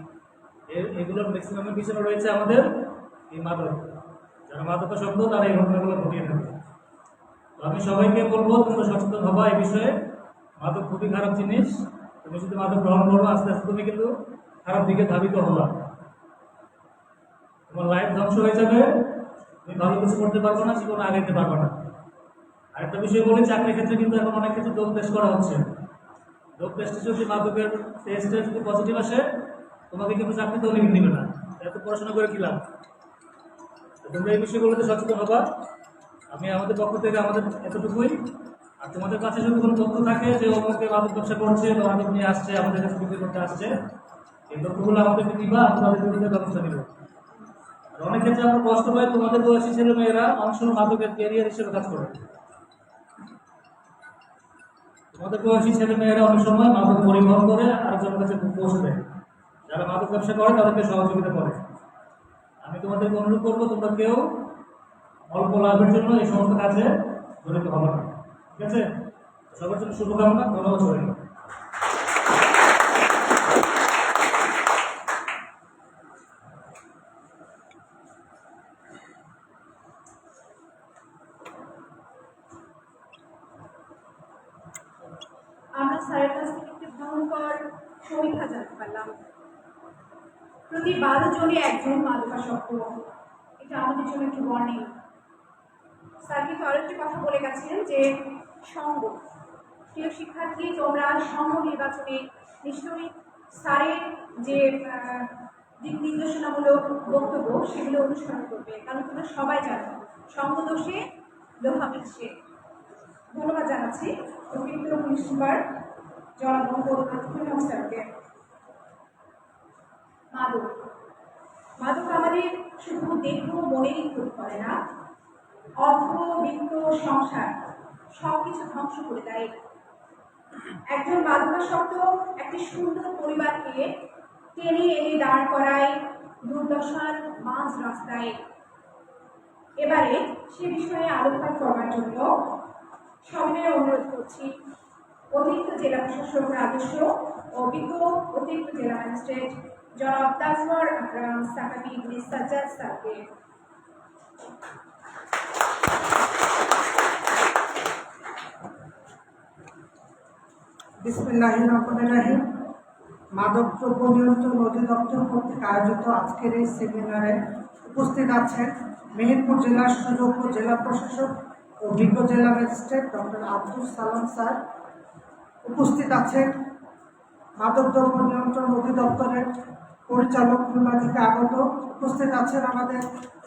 এগুলোর ম্যাক্সিমামের পিছনে রয়েছে আমাদের এই মাদক। যারা মাদকাসক্ত তারা এই ঘটনাগুলো ঘটিয়ে থাকে। তো আমি সবাইকে বলবো তোমরা সচেতন হবা এই বিষয়ে। মাদক খুবই খারাপ জিনিস। তুমি যদি মাদক গ্রহণ করো আস্তে আস্তে তুমি কিন্তু খারাপ দিকে ধাবিত হবা, তোমার লাইফ ধ্বংস হয়ে যাবে, তুমি ভালো কিছু করতে পারবো না, জীবনে আগাইতে পারবো না। আরেকটা বিষয় বলি, চাকরির ক্ষেত্রে কিন্তু এখন অনেক কিছু ডোপ টেস্ট করা হচ্ছে। ডোপ টেস্টে যদি মাদকের টেস্টে যদি পজিটিভ আসে তোমাকে কিন্তু চাকরিতেও নেবে না। এত পড়াশোনা করে কি লাভ? তোমরা এই বিষয়গুলোতে সচেতন হবা। আমি আমাদের পক্ষ থেকে আমাদের এতটুকুই। আর তোমাদের কাছে যদি কোনো তথ্য থাকে যে অমুকে মাদক ব্যবসা করছে বা মাদক নিয়ে আসছে, আমাদের কাছে বিক্রি করতে আসছে, এই তথ্যগুলো আমাদেরকে দিবা, আমরা তাদের বিরুদ্ধে ব্যবস্থা নিব। আর অনেক ক্ষেত্রে আমরা কষ্ট পাই, তোমাদের বয়সী ছেলে মেয়েরা অংশ মাদকের ক্যারিয়ার হিসেবে কাজ করে। তোমাদের বয়সী ছেলে মেয়েরা অনেক সময় মাদক পরিবহন করে আরেকজনের কাছে পৌঁছে দেয়। যারা মাদক ব্যবসা করে তাদেরকে সহযোগিতা করে। আমি তোমাদেরকে অনুরোধ করবো তোমরা কেউ অল্প লাভের জন্য এই সমস্ত কাজে জড়িত হবে না, ঠিক আছে? সবার জন্য শুভকামনা। ধন্যবাদ সবাইকে। আমরা স্যারের কাছ থেকে একটি ভয়ঙ্কর সমীক্ষা জানতে পারলাম। প্রতি 12 জনে একজন মাদকাসক্ত। এটা আমাদের জন্য একটি ওয়ার্নিং। স্যার কিন্তু আরেকটি কথা বলে গেছেন যে সঙ্গ। প্রিয় শিক্ষার্থী, তোমরা সঙ্গ নির্বাচনে নিশ্চয়ই স্যারের যে দিক নির্দেশনামূলক বক্তব্য সেগুলো অনুসরণ করবে, কারণ তোমরা সবাই জানো সঙ্গ দোষে লোহা মিশছে। ধন্যবাদ জানাচ্ছি অতিরিক্ত পুলিশ সুপার জনাব মোহাম্মদ স্যারকে। মাদক মাদক আমাদের শুধু দেহ মনেরই ক্ষতি করে না, অর্থ, বিত্ত, সংসার সবকিছু ধ্বংস করে দেয়। একজন মাদকাসক্ত একটি সুন্দর পরিবারকে টেনে এনে দাঁড় করায় দুর্দশার মাঝ রাস্তায়। এবারে সে বিষয়ে আলোকপাত করার জন্য সবিনয়ে অনুরোধ করছি অতিরিক্ত জেলা প্রশাসক রাজস্ব ও অভিজ্ঞ অতিরিক্ত জেলা ম্যাজিস্ট্রেট জনাব তাজওয়ার আকরাম সাকাবি ইবনে সাজ্জাদ স্যারকে। বিসমিল্লাহির রহমানির রহিম। মাদকদ্রব্য নিয়ন্ত্রণ অধিদপ্তর কর্তৃক আয়োজিত আজকের এই সেমিনারে উপস্থিত আছেন মেহেরপুর জেলার সুযোগ্য জেলা প্রশাসক ও অভিজ্ঞ জেলা magistrate doctor Abdul Salam sir. উপস্থিত আছেন মাদকদ্রব্য নিয়ন্ত্রণ অধিদপ্তরের পরিচালক খুলনা থেকে আগত। উপস্থিত আছেন আমাদের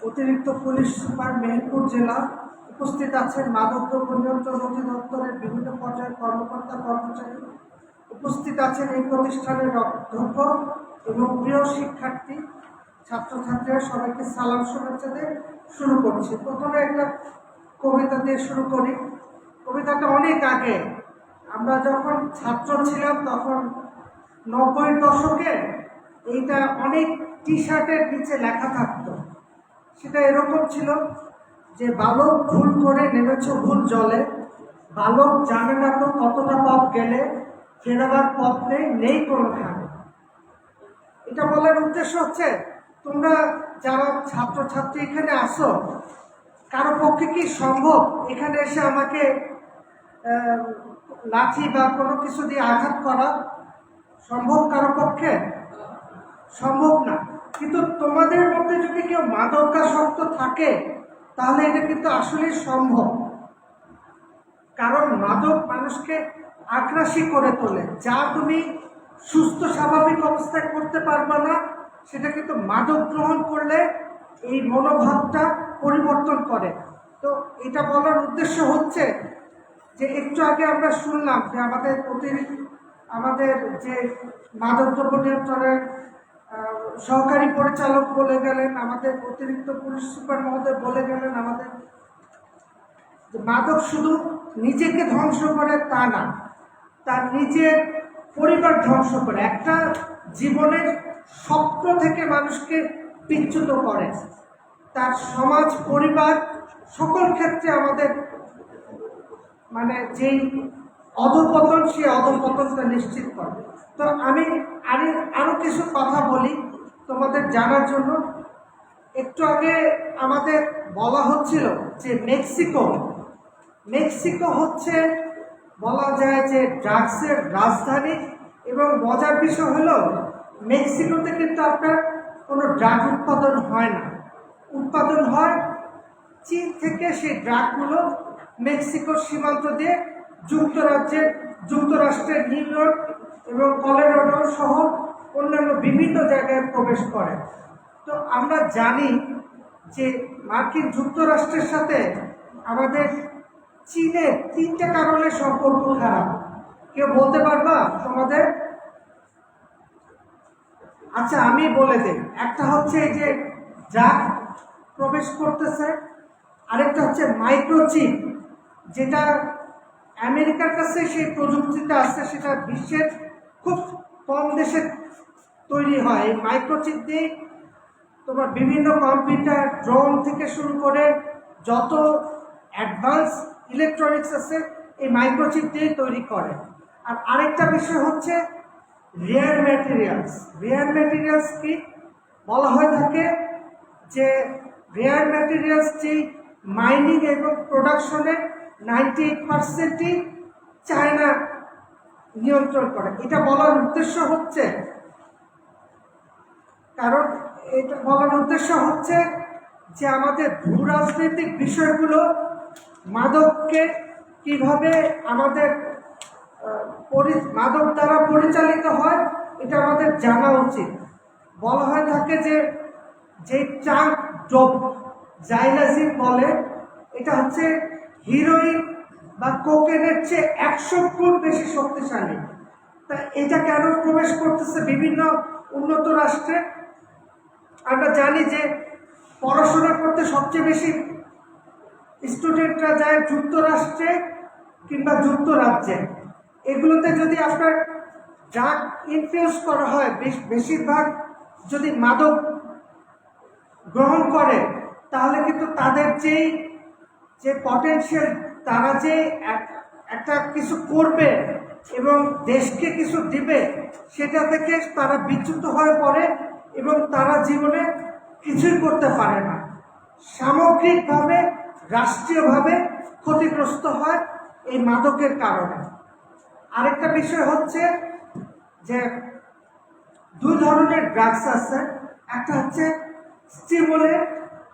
অতিরিক্ত পুলিশ সুপার মেহেরপুর জেলা। উপস্থিত আছেন মাদকদ্রব্য নিয়ন্ত্রণ অধিদপ্তরের বিভিন্ন পর্যায়ের কর্মকর্তা কর্মচারী। উপস্থিত আছেন এই প্রতিষ্ঠানের অধ্যক্ষ এবং প্রিয় শিক্ষার্থী ছাত্রছাত্রীরা। সবাইকে সালাম শুভেচ্ছা দিয়ে শুরু করছি। প্রথমে একটা কবিতা দিয়ে শুরু করি। কবিতাটা অনেক আগে, আমরা যখন ছাত্র ছিলাম তখন 90-এর দশকে এইটা অনেক টি শার্টের নিচে লেখা থাকতো। সেটা এরকম ছিল যে বালক ভুল করে নেমেছ ভুল জলে, বালক জানে না তো কতটা পথ গেলে, ফেরাবার পথ নেই কোনোখানে। এটা বলার উদ্দেশ্য হচ্ছে তোমরা যারা ছাত্রছাত্রী এখানে আসো, কারো পক্ষে কি সম্ভব এখানে এসে আমাকে লাঠি বা কোনো কিছু দিয়ে আঘাত করা? সম্ভব কারো পক্ষে? সম্ভব না। কিন্তু তোমাদের মধ্যে যদি কেউ মাদকাসক্ত থাকে তাহলে এটা কিন্তু আসলে সম্ভব। কারণ মাদক মানুষকে আগ্রাসী করে তোলে। যা তুমি সুস্থ স্বাভাবিক অবস্থায় করতে পারবে না, সেটা কিন্তু মাদক গ্রহণ করলে এই মনোভাবটা পরিবর্তন করে। তো এটা বলার উদ্দেশ্য হচ্ছে যে একটু আগে আমরা শুনলাম যে আমাদের যে মাদকদ্রব্য নিয়ন্ত্রণের সহকারী পরিচালক বলে গেলেন, আমাদের অতিরিক্ত পুলিশ সুপার মহোদয় বলে গেলেন, আমাদের মাদক শুধু নিজেকে ধ্বংস করে তা না, তার নিজের পরিবার ধ্বংস করে, একটা জীবনের স্বপ্ন থেকে মানুষকে বিচ্যুত করে, তার সমাজ পরিবার সকল ক্ষেত্রে আমাদের যেই অধঃপতন, সেই অধঃপতনটা নিশ্চিত করে। তো আমি আরো কিছু কথা বলি। তোমাদের জানার জন্য, একটু আগে আমাদের বলা হচ্ছিল যে মেক্সিকো হচ্ছে বলা যায় যে ড্রাগসের রাজধানী, এবং মজার বিষয় হলো মেক্সিকোতে কিন্তু আপনার কোনো ড্রাগ উৎপাদন হয় না, উৎপাদন হয় চীন থেকে। সেই ড্রাগগুলো মেক্সিকোর সীমান্ত দিয়ে যুক্তরাষ্ট্রের নিউ ইয়র্ক এবং কলোরাডো সহ অন্যান্য বিভিন্ন জায়গায় প্রবেশ করে। তো আমরা জানি যে মার্কিন যুক্তরাষ্ট্রের সাথে আমাদের চীনের 3টে কারণে সম্পর্ক খারাপ। কেউ বলতে পারবা তোমাদের? আচ্ছা, আমি বলে দিই। একটা হচ্ছে এই যে ড্রাগ প্রবেশ করতেছে, আরেকটা হচ্ছে মাইক্রোচিপ, যেটা আমেরিকার কাছে সেই প্রযুক্তিটা আছে, সেটা বিশ্বের খুব কম দেশে তৈরি হয়। এই মাইক্রোচিপ দিয়ে তোমার বিভিন্ন কম্পিউটার, ড্রোন থেকে শুরু করে যত অ্যাডভান্স ইলেকট্রনিক্স আছে এই মাইক্রোচিপ দিয়ে তৈরি করে। আর আরেকটা বিষয় হচ্ছে রেয়ার ম্যাটেরিয়ালস কি বলা হয়ে থাকে যে রেয়ার ম্যাটেরিয়ালস যে মাইনিং এবং প্রোডাকশনের 98%ই চায়না নিয়ন্ত্রণ করে। এটা বলার উদ্দেশ্য হচ্ছে যে আমাদের ভূ রাজনৈতিক বিষয়গুলো, মাদককে কিভাবে আমাদের মাদক দ্বারা পরিচালিত হয় এটা আমাদের জানা উচিত। বলা হয়ে থাকে যে চাঙ্ক ডোপ জাইলাজিন বলে, এটা হচ্ছে হিরোইন বা কোকেনের চেয়ে 100 গুণ বেশি শক্তিশালী। তা এটা কেন প্রবেশ করতেছে বিভিন্ন উন্নত রাষ্ট্রে? আমরা জানি যে পড়াশোনা করতে সবচেয়ে বেশি স্টুডেন্টরা যায় যুক্তরাষ্ট্রে কিংবা যুক্তরাজ্যে। এগুলোতে যদি আপনার ড্রাগ ইনফিউজ করা হয়, বেশিরভাগ যদি মাদক গ্রহণ করে, তাহলে কিন্তু তাদের যে পটেনশিয়াল, তারা যে একটা কিছু করবে এবং দেশকে কিছু দিবে, সেটা থেকে তারা বিচ্যুত হয়ে পড়ে এবং তারা জীবনে কিছুই করতে পারে না। সামগ্রিকভাবে, রাষ্ট্রীয়ভাবে ক্ষতিগ্রস্ত হয় এই মাদকের কারণে। আরেকটা বিষয় হচ্ছে যে 2 ধরনের ড্রাগস আছে, একটা হচ্ছে স্টিমুলেন্ট,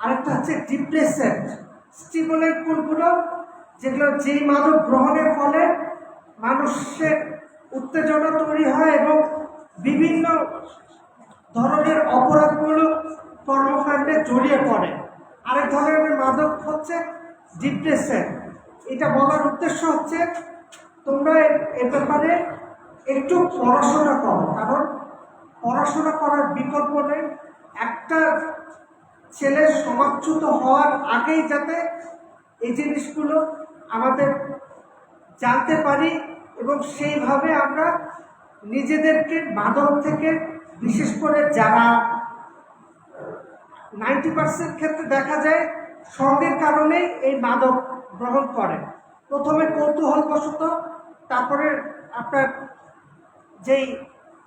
আরেকটা হচ্ছে ডিপ্রেসেন্ট। স্টিমুলেন্ট কোনগুলো? যেগুলো যেই মাদক গ্রহণের ফলে মানুষের উত্তেজনা তৈরি হয় এবং বিভিন্ন ধরনের অপরাধমূলক কর্মকাণ্ডে জড়িয়ে পড়ে। আরেক ধরনের মাদক হচ্ছে ডিপ্রেসেন্ট। এটা বলার উদ্দেশ্য হচ্ছে তোমরা এ ব্যাপারে একটু পড়াশোনা করো, কারণ পড়াশোনা করার বিকল্প নেই। একটা ছেলে সমাজচ্যুত হওয়ার আগেই যাতে এই জিনিসগুলো আমাদের জানতে পারি এবং সেইভাবে আমরা নিজেদেরকে মাদক থেকে, বিশেষ করে যারা 90% ক্ষেত্রে দেখা যায় সঙ্গের কারণেই এই মাদক গ্রহণ করে। প্রথমে কৌতূহলবশত, তারপরে আপনার যেই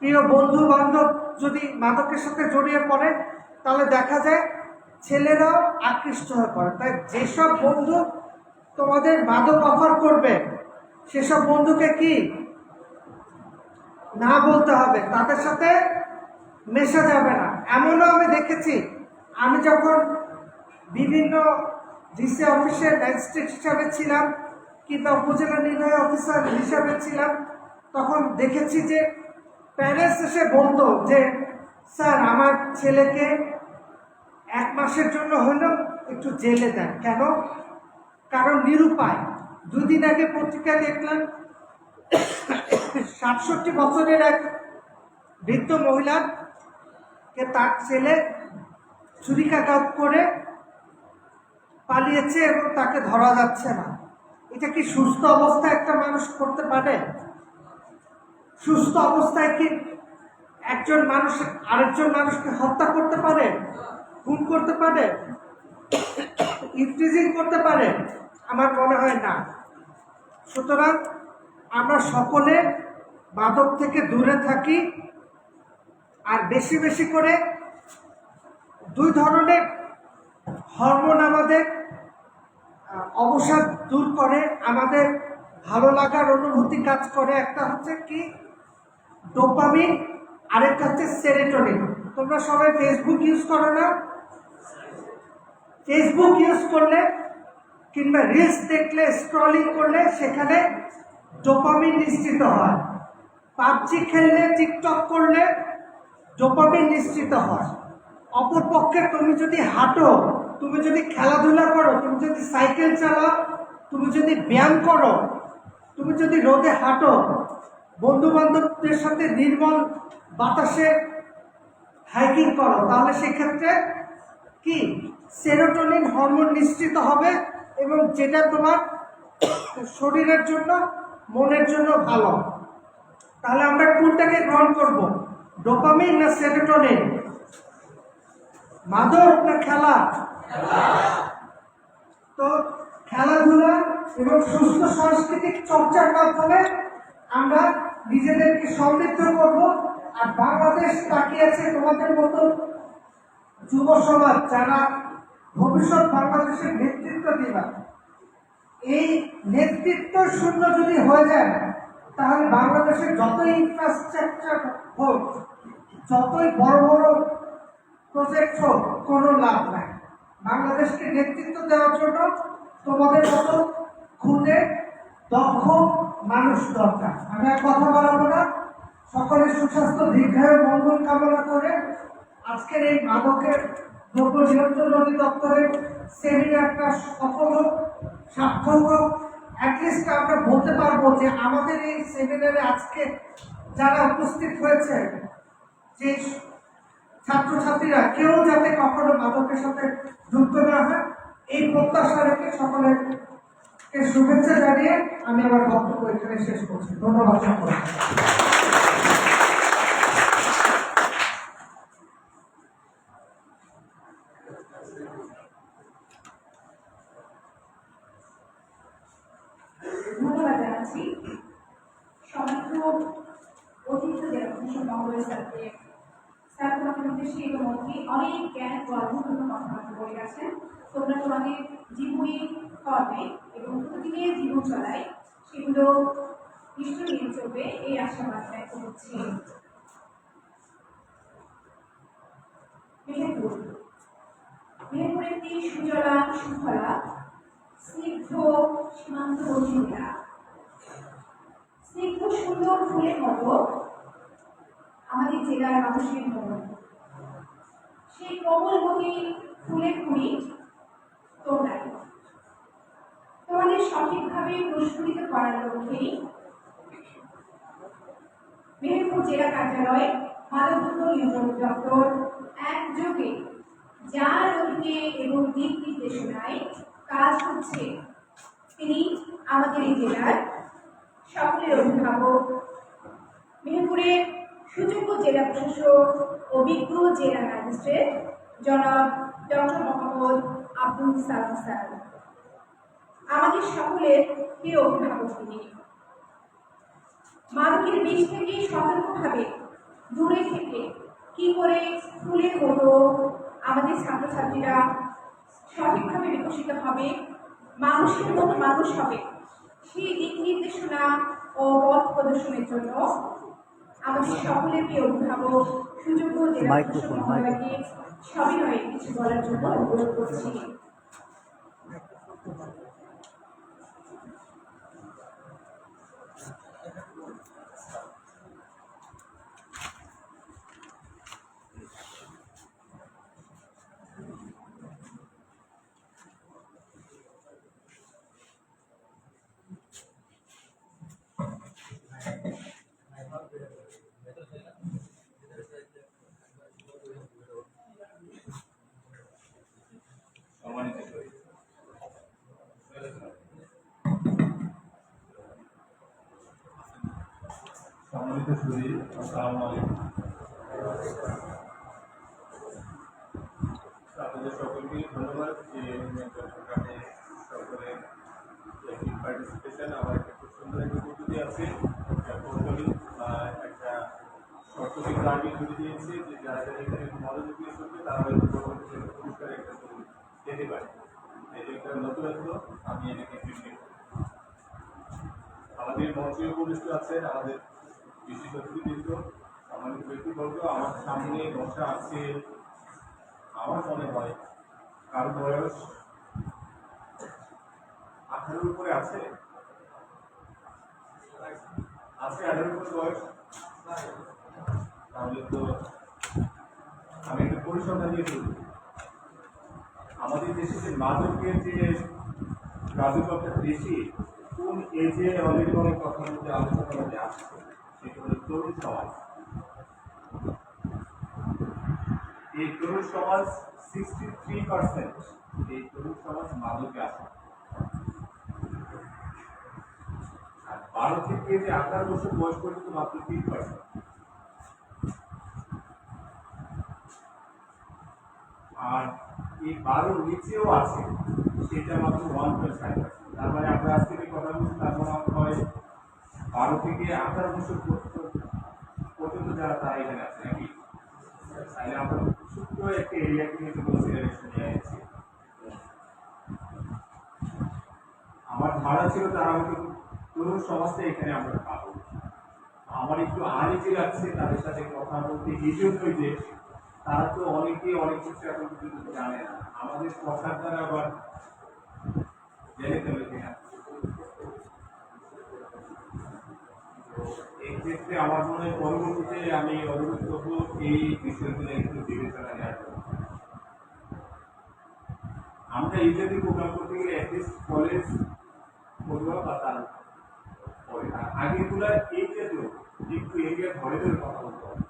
প্রিয় বন্ধু বান্ধব যদি মাদকের সাথে জড়িয়ে পড়ে, তাহলে দেখা যায় ছেলেরাও আকৃষ্ট হয়ে পড়ে। তাই যেসব বন্ধু তোমাদের মাদক অফার করবে, সেসব বন্ধুকে কি না বলতে হবে, তাদের সাথে মেশা যাবে না। এমনও আমি দেখেছি, আমি যখন বিভিন্ন ডিসি অফিসের ম্যাজিস্ট্রেট হিসাবে ছিলাম কিংবা উপজেলা নির্বাহী অফিসার হিসাবে ছিলাম, তখন দেখেছি যে প্যারেন্টস এসে বলতো যে স্যার, আমার ছেলেকে 1 মাসের জন্য হলেও একটু জেলে দেন। কেন? কারণ নিরুপায়। 2 দিন আগে পত্রিকা দেখলাম 67 বছরের এক বৃদ্ধ মহিলাকে তার ছেলে ছুরিকাঘাত করে পালিয়েছে এবং তাকে ধরা যাচ্ছে না। এটা কি সুস্থ অবস্থায় একটা মানুষ করতে পারে? সুস্থ অবস্থায় কি একজন মানুষ আরেকজন মানুষকে হত্যা করতে পারে, খুন করতে পারে, ইমপ্রিজন করতে পারে? আমার মনে হয় না। সুতরাং আমরা সকলে মাদক থেকে দূরে থাকি, আর বেশি বেশি করে দুই ধরনের হরমোন আমাদের অবসাদ দূর করে, আমাদের ভালো লাগার অনুভূতি কাজ করে। একটা হচ্ছে কি ডোপামিন, আরেকটা হচ্ছে সেরোটোনিন। তোমরা সবাই ফেসবুক ইউজ করো না? ফেসবুক ইউজ করলে কিংবা রিলস দেখলে, স্ক্রলিং করলে সেখানে ডোপামিন নিঃসৃত হয়। পাবজি খেললে, টিকটক করলে ডোপামিন নিঃসৃত হয়। অপরপক্ষে তুমি যদি হাঁটো, তুমি যদি খেলাধুলা করো, তুমি যদি সাইকেল চালাও, তুমি যদি ব্যায়াম করো, তুমি যদি রোদে হাঁটো, বন্ধু বান্ধবদের সাথে নির্মল বাতাসে হাইকিং করো, তাহলে সেক্ষেত্রে কি সেরোটোনিন হরমোন নিঃসৃত হবে, এবং যেটা তোমার শরীরের জন্য, মনের জন্য ভালো। তাহলে আমরা কোনটাকে গ্রহণ করব, ডোপামিন না সেরোটোনিন? মাদক না খেলা? তো খেলাধুলা এবং সুস্থ সাংস্কৃতিক চর্চার মাধ্যমে আমরা নিজেদেরকে সমৃদ্ধ করব। আর বাংলাদেশ তাকিয়ে আছে তোমাদের মতো যুব সমাজ, যারা ভবিষ্যৎ বাংলাদেশের নেতৃত্ব দিবা। এই নেতৃত্ব শূন্য যদি হয়ে যায়, তাহলে বাংলাদেশের যতই ইনফ্রাস্ট্রাকচার হোক, যতই বড় বড় প্রজেক্ট হোক, কোনো লাভ নাই। বাংলাদেশকে নেতৃত্ব দেওয়ার জন্য তোমাদের মতো খুদে দক্ষ মানুষ দরকার। আমি আর কথা বাড়াবো না। সকলের সুস্বাস্থ্য, দীর্ঘায়ু, মঙ্গল কামনা করে আজকের এই মাদকের দ্রব্য নিয়ন্ত্রণ অধিদপ্তরের সেমিনারটা সফল হোক, সার্থক হোক। অ্যাটলিস্ট আমরা বলতে পারবো যে আমাদের এই সেমিনারে আজকে যারা উপস্থিত হয়েছে, যে ছাত্রছাত্রীরা কেউ যাতে কখনো মাদকের সাথে যুক্ত না হয়, এই প্রত্যাশা রেখে সকলেরকে শুভেচ্ছা জানিয়ে আমি আমার বক্তব্য এখানে শেষ করছি। ধন্যবাদ সকলকে। ধন্যবাদ জানাচ্ছি সমৃদ্ধ অতিরিক্ত জেলা প্রশাসক মহোদয় স্যারকে। স্যার তোমাদের উদ্দেশ্যে ইতিমধ্যে অনেক জ্ঞান গর্বপূর্ণ কথাবার্তা বলে গেছেন। তোমরা তোমাদের জীবনী কর্মে এবং প্রতিদিনের জীবন চলায় সেগুলো নিশ্চয়ই মেনে চলবে, এই আশাবাদ ব্যক্ত করছি। মেহেরপুর একটি সুজলা সুফলা স্নিগ্ধ সীমান্তবর্তী জেলা। স্নিগ্ধ সুন্দর ফুলের মতো আমাদের জেলার মানুষের মন। সেই কোমলমতি ফুলের কুড়ি তোমরাই। তোমাদের সঠিকভাবে প্রস্ফুটিত করার লক্ষ্যেই মেহেরপুর জেলা কার্যালয় মাদকদ্রব্য নিয়ন্ত্রণ দপ্তর একযোগে যার অধীনে এবং দিক নির্দেশনায় কাজ হচ্ছে, তিনি আমাদের এই জেলার সকলের অভিভাবক, মেহেরপুরের সুযোগ্য জেলা প্রশাসক, অভিজ্ঞ জেলা ম্যাজিস্ট্রেট জনাব ডক্টর মোহাম্মদ আব্দুল সালাম স্যার। আমাদের সকলের প্রিয় অভিভাবক তিনি। মাদকের বিষ থেকে সতর্কভাবে দূরে থেকে কি করে ফুলের মতো আমাদের ছাত্রছাত্রীরা সঠিকভাবে বিকশিত হবে, মানুষের মতো মানুষ হবে, সেই দিক নির্দেশনা ও পথ প্রদর্শনের জন্য আমাদের সকলের প্রিয় অভিভাবক সুযোগ্য জেলা প্রশাসক মহোদয়কে সবিনয়ে কিছু বলার জন্য অনুরোধ করছি। সম্মানিত সুধী, আসসালামু আলাইকুম। আপনাদের সকলকে ধন্যবাদ যে সরকারের সকলের পার্টিসিপেশন। আমার একটা খুব সুন্দর একটা পদ্ধতি আছে, কৌশলী একটা শর্তকে গার্ডিং করে দিয়েছে যে যারা যারা এখানে মনোযোগী শুনবে তারা এটা একটা নতুনত্ব, আমি এটাকে appreciate করি। আমাদের মঞ্চে উপবিষ্ট আছেন আমাদের বিশেষ অতিথিবৃন্দ, সম্মানিত ব্যক্তিবর্গ। আমার সামনে বসা আছে, আমার মনে হয় কার বয়স 18-র উপরে আছে, 18-র উপরে বয়স। তাহলে তো আমি একটা পরিসংখ্যান দিয়ে শুরু করি। আমাদের দেশে যে মাদকের যে কার্যকরটা বেশি, কোন এজে অলরেডি অনেক কথার মধ্যে আলোচনার মধ্যে আসছে, সেটা হলো তরুণ সমাজ। এই তরুণ সমাজ 63% এই তরুণ সমাজ মাদকে আসে। আর 12 থেকে যে 18 বছর বয়স পর্যন্ত মাত্র 3%। আর এই 12-র নিচেও আছে, সেটা মাত্র 1.5%। তার মানে আমরা আজ থেকে কথা বলছি, তার মানে হয় 12 থেকে 18 বছর পর্যন্ত যারা তারা এখানে আছে নাকি? তাহলে আমরা ছোট্ট একটা এরিয়াকে কিন্তু কনসিডারেশন নিয়ে আসছি। আমার ধারণা ছিল তারা হয়তো তরুণ সমাজটা এখানে আমরা পাবো। আমার একটু আনইজি লাগছে তাদের সাথে কথা বলতে, এই জন্যই যে তারা তো অনেকেই অনেক কিছু এখন পর্যন্ত জানে না, আমাদের কথার দ্বারা আবার জেনে ফেলে কিনা। এই ক্ষেত্রে আমার মনে হয় পরবর্তীতে আমি অনুরোধ করবো এই বিষয়গুলো একটু বিবেচনা নেওয়ার জন্য। আমরা ইত্যাদি প্রোগ্রাম করতে গেলে অ্যাটলিস্ট কলেজ পড়ুয়া বা তার পরে আগেগুলা এই জাতীয় একটু এরিয়া ধরে ধরে কথা বলতে হবে।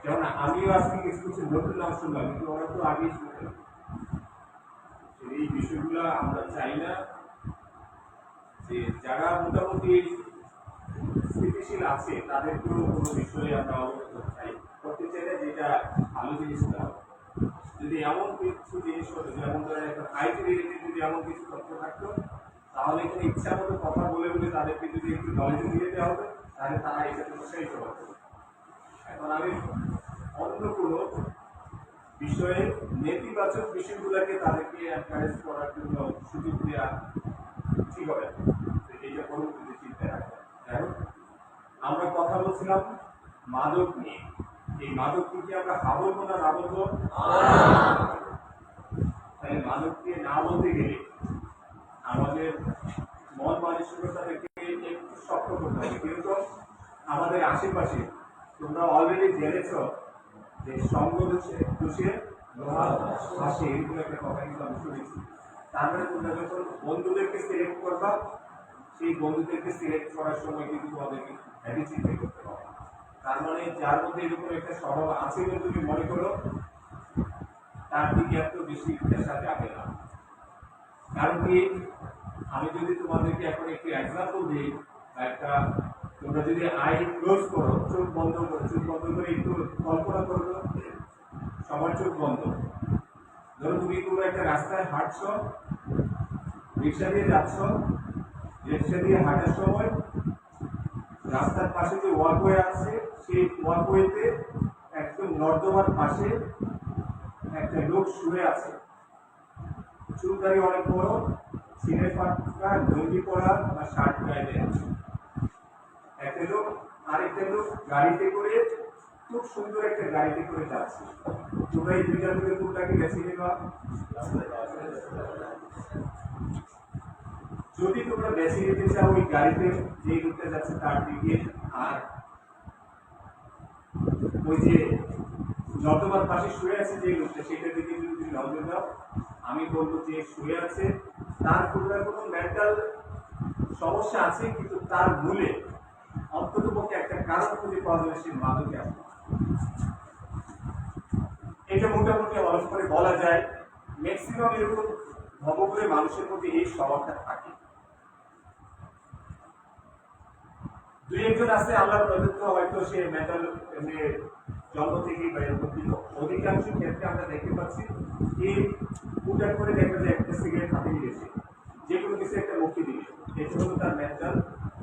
যেমন আমিও আজকে কিছু কিছু নতুন নাম শুনলাম, কিন্তু ওরা তো আগেই শুনতে। এই বিষয়গুলো আমরা চাই না যে যারা মোটামুটি স্থিতিশীল আছে তাদেরকেও কোনো বিষয়ে আমরা অবগত করতে চাইলে যেটা ভালো জিনিসটা হবে। যদি এমন কিছু জিনিস হতো, যেমন ধরেন একটা আইটি রিলেটেড যদি এমন কিছু তথ্য থাকতো, তাহলে এখানে ইচ্ছা মতো কথা বলে বলে তাদেরকে যদি একটু নলেজ দিয়ে দেওয়া হবে, তাহলে তারা এটাতে উৎসাহিত হবে। এখন আমি অন্য কোনো বিষয়ে নেতিবাচক বিষয়গুলোকে তাদেরকে এনকারেজ করার জন্য সুযোগ দেওয়া ঠিক হবে, এইটা পরবর্তীতে চিন্তায় রাখবে। যাই হোক, আমরা কথা বলছিলাম মাদক নিয়ে। এই মাদককে কি আমরা হা বলবো না না বলবো? তাই মাদককে না বলতে গেলে আমাদের মন মানসিকতাকে একটু শক্ত করতে হবে। কিন্তু আমাদের আশেপাশে তোমরা অলরেডি জেনেছ যে সঙ্গ দোষে লোহা ভাসে, এরকম একটা কথা কিন্তু আমি শুনেছি। তার মানে তোমরা যখন বন্ধুদেরকে সিলেক্ট করবা, সেই বন্ধুদেরকে সিলেক্ট করার সময় কিন্তু তোমাদেরকে হ্যাভি চিন্তা করতে হবে। তার মানে যার মধ্যে এরকম একটা স্বভাব আছে বলে তুমি মনে করো, তার দিকে এত বেশি পেশা যাবে না। কারণ কি, আমি যদি তোমাদেরকে এখন একটি এক্সাম্পল দিই, একটা তোমরা যদি আই ক্লোজ করো, চোখ বন্ধ করে একটু কল্পনা করো, সবার চোখ বন্ধ। ধরো তুমি কোনো একটা রাস্তায় হাঁটছ, রিক্সা দিয়ে যাচ্ছ, রিক্সা দিয়ে হাঁটার সময় রাস্তার পাশে যে ওয়াকওয়ে আছে, সেই ওয়াকওয়েতে একদম নর্দমার পাশে একটা লোক শুয়ে আছে, চুলদারি অনেক বড়, সিনের পাটকা লুঙ্গি পরা বা শার্ট গায়ে আছে। একটা লোক আরেকটা লোক গাড়িতে করে, খুব সুন্দর একটা গাড়িতে করে যাচ্ছে। তোমরা এই দুইটা লোকের কোনটাকে বেছে নেবা? যদি তোমরা বেছে নিতে চাও ওই গাড়িতে যে লোকটা যাচ্ছে তার দিকে, আর ওই যে নর্দমার পাশে শুয়ে আছে যে লোকটা, সেটার দিকে যদি নজর দাও, আমি বলবো যে শুয়ে আছে তার কোনো না কোনো মেন্টাল সমস্যা আছে, কিন্তু তার মূলে অন্তত পক্ষে একটা কারণ খুঁজে পাওয়া যাবে, সে মাদকে আছে। এটা মোটামুটি অনেক করে বলা যায় ম্যাক্সিমাম এরকম ভবগুলো মানুষের মধ্যে এই স্বভাবটা থাকে। দুই একজন আছে আল্লাহ প্রদত্ত, হয়তো সে মেন্টাল জন্ম থেকেই বা এরকম, কিন্তু অধিকাংশ ক্ষেত্রে আমরা দেখতে পাচ্ছি এই হুটার করে দেখবে যে একটা সিগারেট হাতে নিয়েছে, যে কোনো কিছু একটা মুক্তি দিবে, এটা হলো তার মেন্টাল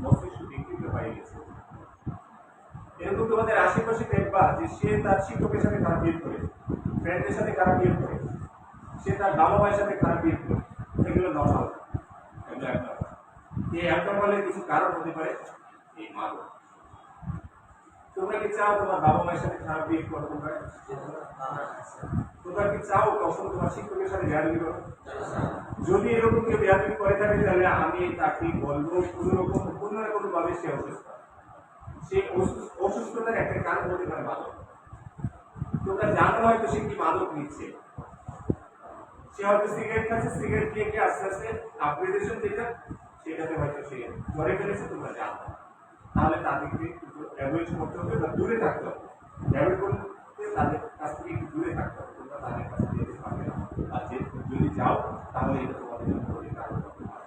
মস্তিষ্ক বিকৃত হয়ে গেছে। এরকম তোমাদের আশেপাশে দেখবা যে সে তার শিক্ষকের সাথে খারাপ বিহেভ করে, ফ্রেন্ডের সাথে খারাপ বিহেভ করে, সে তার বাবা মায়ের সাথে খারাপ বিহেভ করে, এই অ্যালকোহলের কিছু কারণ হতে পারে এই মাদক। তোমরা কি চাও তোমার বাবা মায়ের সাথে খারাপ বিহেভ করো? তোমরা কি চাও কখনো তোমার শিক্ষকের সাথে বেয়াদবি করো? যদি এরকম কেউ বেয়াদবি করে থাকে তাহলে আমি তাকে বলবো কোনো না কোনো ভাবে সে অসুস্থ। সে অসুস্থতার একটা কারণ হতে পারে মাদক। তোমরা জানো হয়তো সে কি মাদক নিচ্ছে। সে হয়তো সিগারেট খাচ্ছে, সিগারেট খেয়ে আস্তে আস্তে আপগ্রেডেশন যেটা সেটাতে হয়তো সে ধরে ফেলেছে, তোমরা জানো। তাহলে তাদেরকে একটু অ্যাভয়েড করতে হবে বা দূরে থাকতে হবে। অ্যাভয়েড করতে তাদের কাছ থেকে একটু দূরে থাকতে হবে। তোমরা তাদের কাছে যেতে পারবে না, আর যদি যাও তাহলে এটা তোমাদের জন্য ক্ষতিকারক হতে পারে।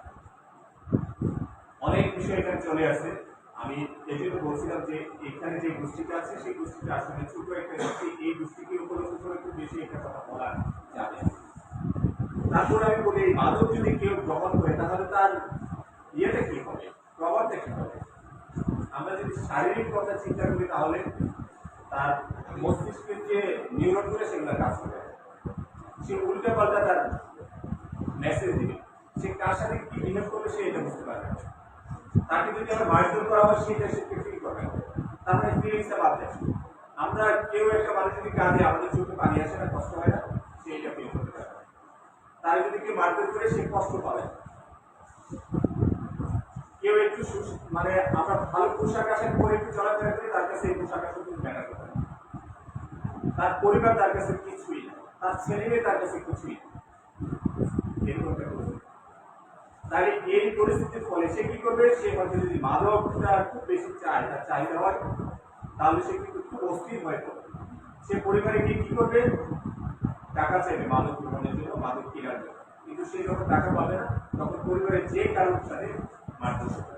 অনেক বিষয় এখানে চলে আসে। আমি এই জন্য বলছিলাম যে এখানে যে গোষ্ঠীটা আছে সেই গোষ্ঠীটা আসলে ছোট একটা গোষ্ঠী। এই গোষ্ঠীকে উপলব্ধ করে একটু বেশি একটা কথা বলা যাবে। তারপর আমি বলি এই মাদক যদি কেউ গ্রহণ করে তাহলে তার ইয়েটা কি হবে, প্রভাবটা কি হবে? আমরা যদি শারীরিক কথা চিন্তা করি তাহলে তার মস্তিষ্কের যে নিউরন করে সেগুলো কাজ করে, সে উল্টা পাল্টা তার মেসেজ দিবে। সে কার সাথে কি বিহেভ করবে সে এটা বুঝতে পারবে। তাকে যদি আমরা মারধর করা হয় সেটা সে ফিল করবে, তারপরে ফিলিংসটা বাদ দেয়। আমরা কেউ একটা মানুষ যদি কাঁদে আমাদের চোখে পানি আসে না, কষ্ট হয় না, সে এটা ফিল করতে পারে। তার যদি কেউ মারধর করে সে কষ্ট পাবে। কেউ একটু মানে আমরা ভালো পোশাক আশাক পরে একটু চলাফেরা করি, তার কাছে এই পোশাক আশাক কিন্তু ম্যাটার করে না। তার পরিবার তার কাছে কিছুই না, তার ছেলে মেয়ে তার কাছে কিছুই না। তাহলে এই পরিস্থিতির ফলে সে কি করবে? সে হয়তো যদি মাদকটা খুব বেশি চায়, তার চাহিদা হয়, তাহলে সে কিন্তু খুব অস্থির হয়ে পড়বে। সে পরিবারে গিয়ে কি করবে? টাকা চাইবে মাদক গ্রহণের জন্য, মাদক কেনার জন্য। কিন্তু সে যখন টাকা পাবে না তখন পরিবারের যে কারোর সাথে মারধর করবে।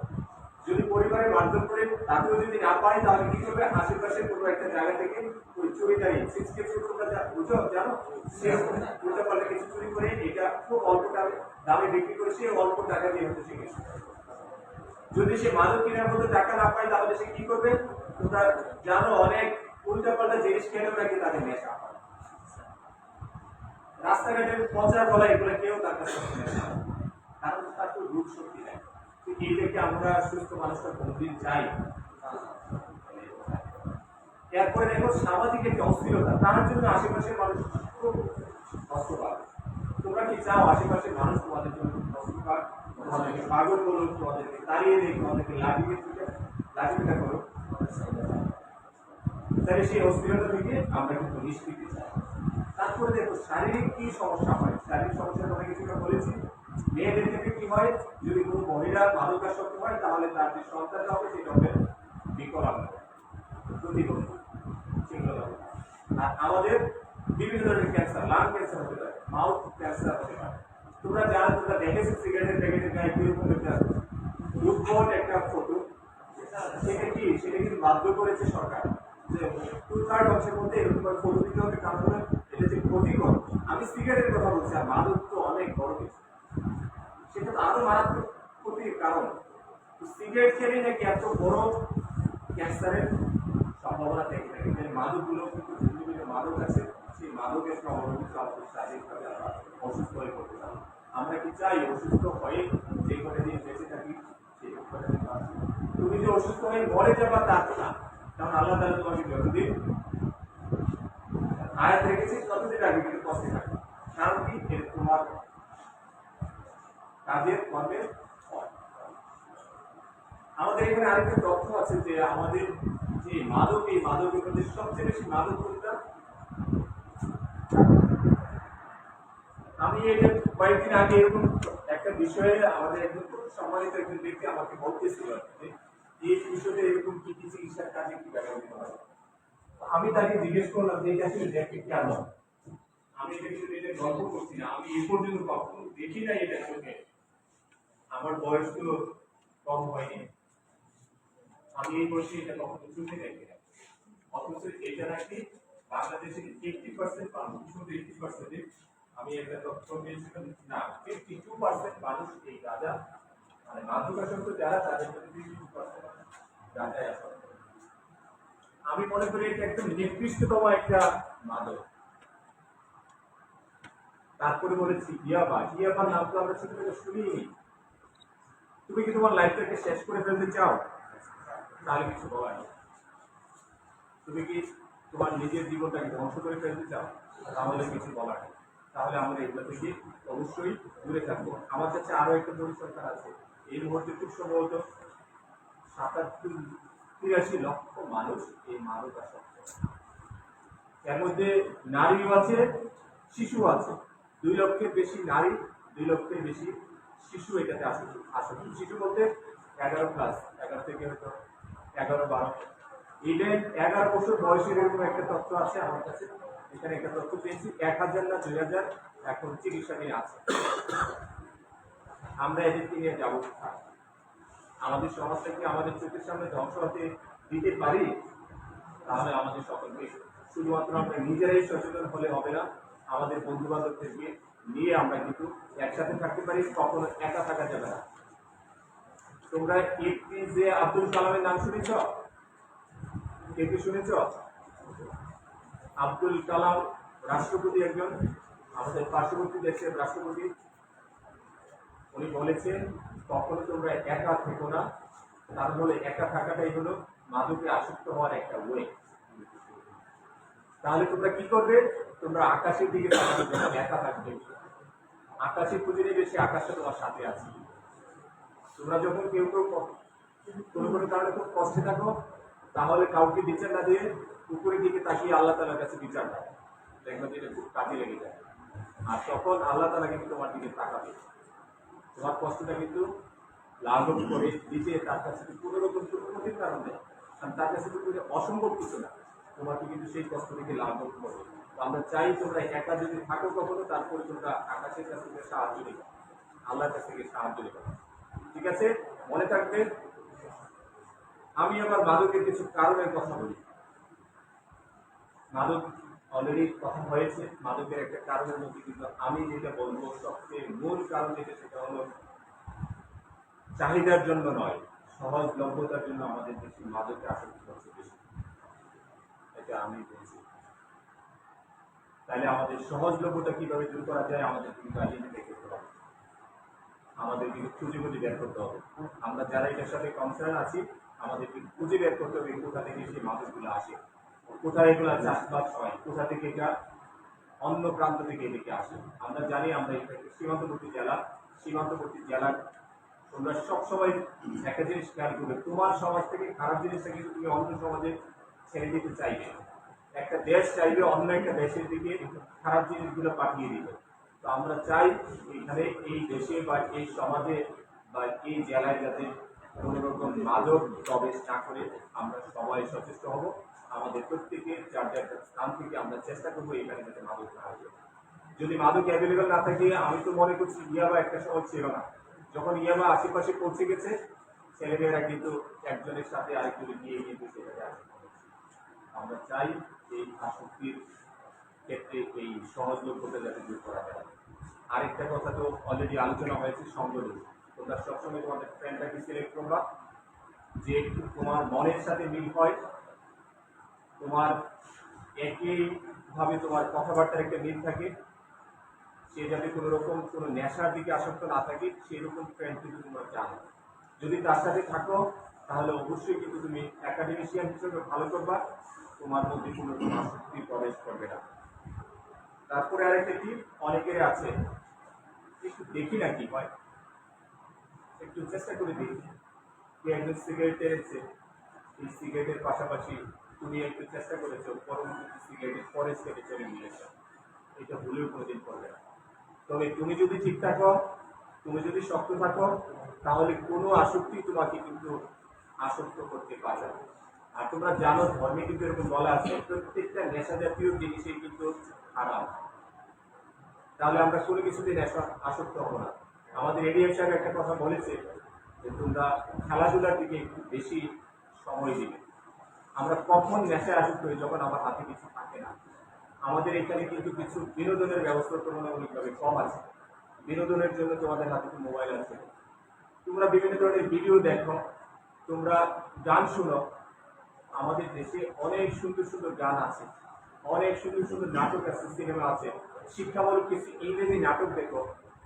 যদি পরিবারে মারধর করে তাকেও যদি না পায় তাহলে কি করবে? আশেপাশে কোনো একটা জায়গা থেকে ওই চুরিদারি সিক্সকে তোমরা বুঝো জানো, সে উল্টা পাল্টা কিছু চুরি করে এটা খুব অল্প দামে বিক্রি করে সে অল্প টাকা দিয়ে হতে শিখেছে। যদি সে মাদক কেনার মধ্যে টাকা না পায় তাহলে সে কি করবে? তোমরা জানো অনেক উল্টা পাল্টা জিনিস খেলেও নাকি তাদের নেশা হয়। রাস্তাঘাটের পচা গলা এগুলো কেউ তার কাছে কারণ তার তো রূপ শক্তি নেই। এই দেখে আমরা সুস্থ মানুষটা কোনদিন চাই। এরপরে দেখো সামাজিক একটা অস্থিরতা, তার জন্য আশেপাশের মানুষ খুব কষ্ট পাবে। তোমরা কি চাও আশেপাশের মানুষ তোমাদের জন্য কষ্ট পাক? তোমাদেরকে পাগল বলো, তোমাদেরকে তাড়িয়ে দেয়, তোমাদেরকে লাঠিপিটা করো? তাহলে সেই অস্থিরতা থেকে আমরা কিন্তু নিষ্কৃতি চাই। তারপরে দেখো শারীরিক কি সমস্যা হয়। শারীরিক সমস্যার কথা কিছুটা বলেছি। মেয়েদের ক্ষেত্রে কি হয়? যদি কোনো মহিলার মাদকাসক্ত হয় তাহলে তার যে সন্তানটা হবে সেটা হবে বিকলাঙ্গ, প্রতিবন্ধী, সেগুলো হবে। আর আমাদের বিভিন্ন ধরনের ক্যান্সার, লাং ক্যান্সার হতে পারে, মাউথ ক্যান্সার হতে পারে। তোমরা জানো, তোমরা দেখেছো সিগারেটের প্যাকেটের গায়ে কিরকম একটা রূপবত একটা ফটো, সেটা কি? সেটা কিন্তু বাধ্য করেছে সরকার যে 2/3 অংশের মধ্যে এরকম ফটো দিতে হবে, কারণ এটা যে ক্ষতিকর। আমি সিগারেটের কথা বলছি, আর মাদক তো অনেক বড় কিছু, সেটা তো আরো মারাত্মক ক্ষতির কারণ। সিগারেট খেলে নাকি এত বড় ক্যান্সারের সম্ভাবনা থেকে থাকে। মাদকগুলো কিন্তু বিভিন্ন মাদক আছে, সেই মাদকের প্রভাবে কিন্তু আমাদের শারীরিকভাবে আমরা অসুস্থ হয়ে পড়তে পারি। আমরা কি চাই অসুস্থ হয়ে যে কটা দিন বেঁচে থাকি সেই কটা দিন বাঁচি? তুমি যে অসুস্থ হয়ে মরে যাবা তা তো না, কারণ আল্লাহ তাআলা তোমাকে যতদিন আয়াত রেখেছে ততদিন আগে কিন্তু কষ্টে থাকবে। কারণ কি? এটা তোমার কাজের কর্মের ফল। আমাদের এখানে আরেকটা তথ্য আছে যে আমাদের যে মাদক, এই মাদকের মধ্যে সবচেয়ে বেশি মাদক কোনটা? আমি এটা কয়েকদিন আগে এরকম একটা বিষয়ে আমাদের একজন সম্মানিত একজন ব্যক্তি আমাকে বলতেছিল যে এই বিষয়টা এরকম কি কি চিকিৎসার কাজে কি ব্যবহৃত হয়। আমি তাকে জিজ্ঞেস করলাম যে এটা আসলে দেখে কেন। আমি এটা কিন্তু এটা গল্প করছি না, আমি এই পর্যন্ত কখনো দেখি না এটা চোখে। আমার বয়স তো কম হয়নি, আমি এই বয়সে এটা কখনো চোখে দেখি না। অথচ এটা নাকি বাংলাদেশের 80% মানুষ, শুধু 80% আমি একটা তথ্য পেয়েছিলাম, না 52% মানুষ এই গাঁজা মানে মাদকাসক্ত যারা তাদের মধ্যে 52% গাঁজায় আসক্ত। আমি মনে করি এটা একদম নিকৃষ্টতম একটা মাদক। তারপরে বলেছি ইয়াবা, ইয়াবার নাম তো আমরা ছোট থেকে শুনিনি। তুমি কি তোমার লাইফটাকে শেষ করে ফেলতে চাও? তাহলে কিছু বলার নেই। তুমি কি তোমার নিজের জীবনটাকে ধ্বংস করে ফেলতে চাও? তাহলে কিছু বলার নেই। তাহলে আমরা এগুলো থেকে অবশ্যই দূরে থাকবো। আমার কাছে আরো একটা পরিসংখ্যান আছে, এই মুহূর্তে খুব সম্ভবত 87-83 লক্ষ মানুষ এই মাদকাসক্ত। এর মধ্যে নারীও আছে, শিশু আছে। 2 লক্ষের বেশি নারী, 2 লক্ষের বেশি শিশু এটাতে আসক্ত। শিশু বলতে 11 থেকে হয়তো 11-12। ইভেন 11 বছর বয়সের এরকম একটা তথ্য আছে আমার কাছে। এখানে একটা তথ্য পেয়েছি, 1000 না 2000 এখন চিকিৎসাধীন আছে। আমরা এদেরকে নিয়ে যাবো কোথায়? আমাদের সমাজটাকে আমাদের চোখের সামনে ধ্বংস হতে দিতে পারি? তাহলে আমাদের সকলকে শুধুমাত্র আমরা নিজেরাই সচেতন হলে হবে না, আমাদের বন্ধু বান্ধবদেরকে নিয়ে আমরা কিন্তু একসাথে থাকতে পারি, কখনো একা থাকা যাবে না। তোমরা এপিজে আব্দুল কালামের নাম শুনেছ? কে কে শুনেছ? আব্দুল কালাম রাষ্ট্রপতি, একজন আমাদের পার্শ্ববর্তী দেশের রাষ্ট্রপতি। উনি বলেছেন কখনো তোমরা একা থেকো না, তার বলে একা থাকাটাই হলো মাদকে আসক্ত হওয়ার একটা ওয়ে। তাহলে তোমরা কি করবে? তোমরা আকাশের দিকে তাকাবে, যখন একা থাকবে আকাশের খুঁজে নেবে, সে আকাশটা তোমার সাথে আছে। তোমরা যখন কেউ কোনো কোনো কারণে খুব কষ্টে থাকো, তাহলে কাউকে বিচার না দিয়ে উপরের দিকে তাকিয়ে আল্লাহ তাআলার কাছে বিচার দাও, দেখবে যে এটা খুব কাজে লেগে যায়। আর তখন আল্লাহ তাআলা কিন্তু তোমার দিকে তাকাবে, তোমার কষ্টটা কিন্তু লাঘব করে দিতে। তার কাছে কোনো রকম কোনো কঠিন কারণ নেই, কারণ তার কাছে কিন্তু অসম্ভব কিছু না, তোমাকে কিন্তু সেই কষ্ট থেকে লাঘব করবে। তো আমরা চাই তোমরা একা যদি থাকো কখনো, তারপরে তোমরা আকাশের কাছ থেকে সাহায্য নেবে, আল্লাহর কাছ থেকে সাহায্য নেবে। ঠিক আছে, মনে থাকবে। আমি আমার মাদকের কিছু কারণের কথা বলি। মাদক অলরেডি কথা হয়েছে, মাদকের একটা কারণের মধ্যে কিন্তু আমি যেটা বলবো সবচেয়ে মূল কারণ যেটা, সেটা হলো চাহিদার জন্য নয়, সহজলভ্যতার জন্য আমাদের দেশে মাদকে আসক্তি হচ্ছে বেশি, এটা আমি বলছি। তাহলে আমাদের সহজলভ্যতা কিভাবে দূর করা যায়? আমাদের কিন্তু আইডেন্টিফাই করতে হবে, আমাদের কিন্তু খুঁজে বের করতে হবে। আমরা যারা এটার সাথে কনসার্ন আছি, আমাদের কিন্তু খুঁজে বের করতে হবে কোথা থেকে সেই মাদকগুলো আসে, কোথায় এগুলো চাষবাস হয়, কোথা থেকে এটা অন্য প্রান্ত থেকে এদিকে আসে। আমরা জানি আমরা এটা সীমান্তবর্তী জেলার তোমরা সবসময় একটা জিনিস খেয়াল করবে, তোমার সমাজ থেকে খারাপ জিনিসটা কিন্তু তুমি অন্য সমাজে ছেড়ে দিতে চাইবে। একটা দেশ চাইবে অন্য একটা দেশের দিকে খারাপ জিনিসগুলো পাঠিয়ে দিবে। তো আমরা চাই এখানে এই দেশে বা এই সমাজে বা এই জেলায় যাতে কোনো রকম মাদক প্রবেশ না করে আমরা সবাই সচেষ্ট হব। আমাদের প্রত্যেকের যার যার স্থান থেকে আমরা চেষ্টা করবো এখানে যাতে মাদক না আসে। যদি মাদক অ্যাভেলেবেল না থাকে, আমি তো মনে করছি ইয়াবা একটা সময় ছিল না, যখন ইয়াবা আশেপাশে পৌঁছে গেছে, ছেলেমেয়েরা কিন্তু একজনের সাথে আরেকজনের গিয়ে কিন্তু সেটাকে আসে। আমরা চাই এই আসক্তির ক্ষেত্রে এই সহজলভ্যতা যাতে দূর করা যায়। আরেকটা কথা তো অলরেডি আলোচনা হয়েছে, সংযোজন। তোমরা সবসময় তোমাদের ফ্রেন্ডটাকে সিলেক্ট করবা যে তোমার মনের সাথে মিল হয়, তোমার একইভাবে তোমার কথাবার্তার একটা মিল থাকে, সে যাতে কোনো রকম কোনো নেশার দিকে আসক্ত না থাকে, সেই রকম ফ্রেন্ড কিন্তু তোমরা জানো। যদি তার সাথে থাকো তাহলে অবশ্যই কিন্তু তুমি একাডেমিশিয়ান হিসেবে ভালো করবা, তোমার মধ্যে কোনো রকম আসক্তি প্রবেশ করবে না। তারপরে আরেকটা কি, অনেকের আছে একটু দেখি না কি হয়, একটু চেষ্টা করে দেখি। একজন সিগারেট টেনেছে, এই সিগারেটের পাশাপাশি তুমি একটু চেষ্টা করেছো, পরবর্তী সিগারেটের পরে স্টেপে চলে গিয়েছো, এটা ভুলেও কোনোদিন করবে না। তবে তুমি যদি ঠিক থাকো, তুমি যদি শক্ত থাকো, তাহলে কোনো আসক্তি তোমাকে কিন্তু আসক্ত করতে পারবে না। আর তোমরা জানো ধর্মে কিন্তু এরকম বলা আছে, প্রত্যেকটা নেশা জাতীয় জিনিসই কিন্তু হারাম। তাহলে আমরা কোনো কিছুতে নেশা আসক্ত হবো না। আমাদের এডিএম সাহেব একটা কথা বলেছে যে তোমরা খেলাধুলার দিকে একটু বেশি সময় দিবে। আমরা কখন নেশায় আসক্ত হই? যখন আমার হাতে কিছু থাকে না। আমাদের এখানে কিন্তু কিছু বিনোদনের ব্যবস্থা তুলনামূলকভাবে কম আছে। বিনোদনের জন্য তোমাদের হাতে মোবাইল আছে, তোমরা বিভিন্ন ধরনের ভিডিও দেখো, তোমরা গান শুনো। আমাদের দেশে অনেক সুন্দর সুন্দর গান আছে, অনেক সুন্দর সুন্দর নাটক আছে, সিনেমা আছে। শিক্ষামূলক কিছু ইংরেজি নাটক দেখো,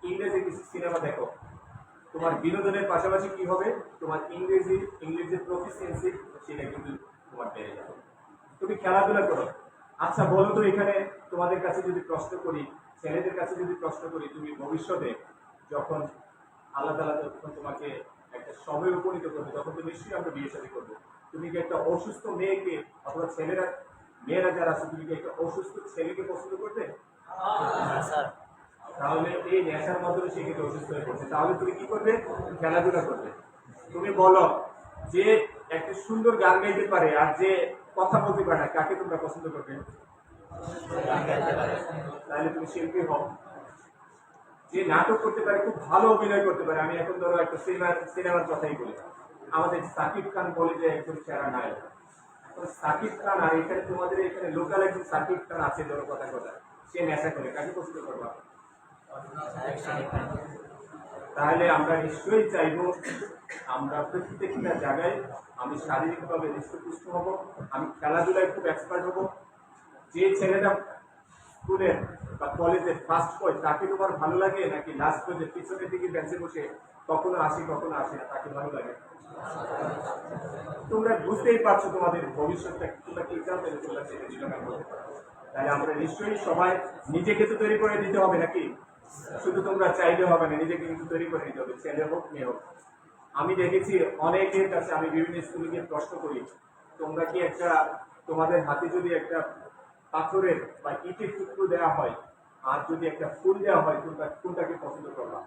ইংরেজি কিছু সিনেমা দেখো, তোমার বিনোদনের পাশাপাশি কি হবে, তোমার ইংরেজি প্রফিসিয়েন্সি সেটা কিন্তু তোমার বেড়ে যাবে। তুমি খেলাধুলা করো। আচ্ছা বলো তো, এখানে তোমাদের কাছে যদি প্রশ্ন করি, ছেলেদের কাছে যদি প্রশ্ন করি, তুমি ভবিষ্যতে যখন আল্লাহ তাআলা যখন তোমাকে একটা সময় উপনীত করবে, তখন তো নিশ্চয়ই আমরা বিয়ে শাদী করবো। তুমি কি একটা অসুস্থ মেয়েকে অথবা মেয়েরা যারা আছে, তুমি কি একটা অসুস্থ ছেলেকে পছন্দ করবে? তাহলে এই নেশার মাধ্যমে সে কিন্তু অসুস্থ হয়ে পড়ছে। তাহলে তুমি কি করবে? খেলাধুলা করবে। তুমি বলো যে একটা সুন্দর গান গাইতে পারে আর যে কথা বলতে পারে না, কাকে তোমরা পছন্দ করবে? তাহলে তুমি শিল্পী হও। যে নাটক করতে পারে, খুব ভালো অভিনয় করতে পারে। আমি এখন ধরো একটা সিনেমার কথাই বলি, আমাদের সাকিব খান বলে যে একজন সেরা নায়ক। সাকিব খান আর এখানে তোমাদের এখানে লোকাল একজন সাকিব খান আছে, ধরো কথা কথা, সে নেশা করে, কাকে পছন্দ করবা? তাহলে আমরা নিশ্চয়ই চাইবো আমরা প্রত্যেকটা জায়গায় আমি শারীরিকভাবে হৃষ্টপুষ্ট হব, আমি খেলাধুলায় খুব এক্সপার্ট হব। যে ছেলেটা স্কুলের বা কলেজের ফার্স্ট হয় তাকে তোমার ভালো লাগে, নাকি লাস্ট পেজে পিছনের দিকে বেঞ্চে বসে কখনো আসে না তাকে ভালো লাগে? তোমরা বুঝতেই পারছো তোমাদের ভবিষ্যৎটা তোমরা কি জানতে তোমরা ছেলে দিল না। তাই আমরা নিশ্চয়ই সবাই নিজেকে তো তৈরি করে দিতে হবে, নাকি শুধু তোমরা চাইলে হবে না, নিজেকে কিন্তু তৈরি করে দিতে হবে, ছেলে হোক মেয়ে হোক। আমি দেখেছি অনেকের কাছে, আমি বিভিন্ন স্কুলে গিয়ে প্রশ্ন করি, তোমরা কি একটা তোমাদের হাতে যদি একটা পাথরের বা ইটের টুকরো দেওয়া হয় আর যদি একটা ফুল দেওয়া হয়, তোমরা কোনটাকে পছন্দ করবা?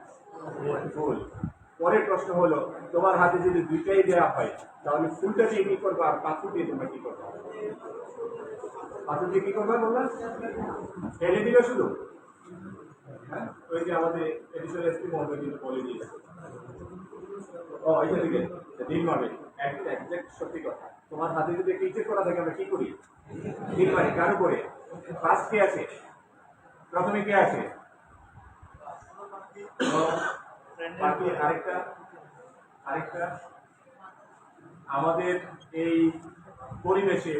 ফুল। পরের প্রশ্ন হলো, তোমার হাতে যদি দুইটাই দেওয়া হয় তাহলে ফুলটা দিয়ে কি করবা আর পাথর দিয়ে তোমরা কি করবা? পাথর দিয়ে কি করবা তোমরা? ফেলে দিলে শুধু? হ্যাঁ, ওই যে আমাদের এডিশনাল এসপি মহোদয় কিন্তু বলে দিয়েছে। ও এটা দিকে দিন মারবে, একদম সত্যি কথা। তোমার হাতে যদি একটা ইটের করা থাকে আমরা কি করি? দিন মারি। কার উপরে? ফার্স্ট কে আছে? প্রথমে কে আছে? বাকি আরেকটা আমাদের এই পরিবেশে,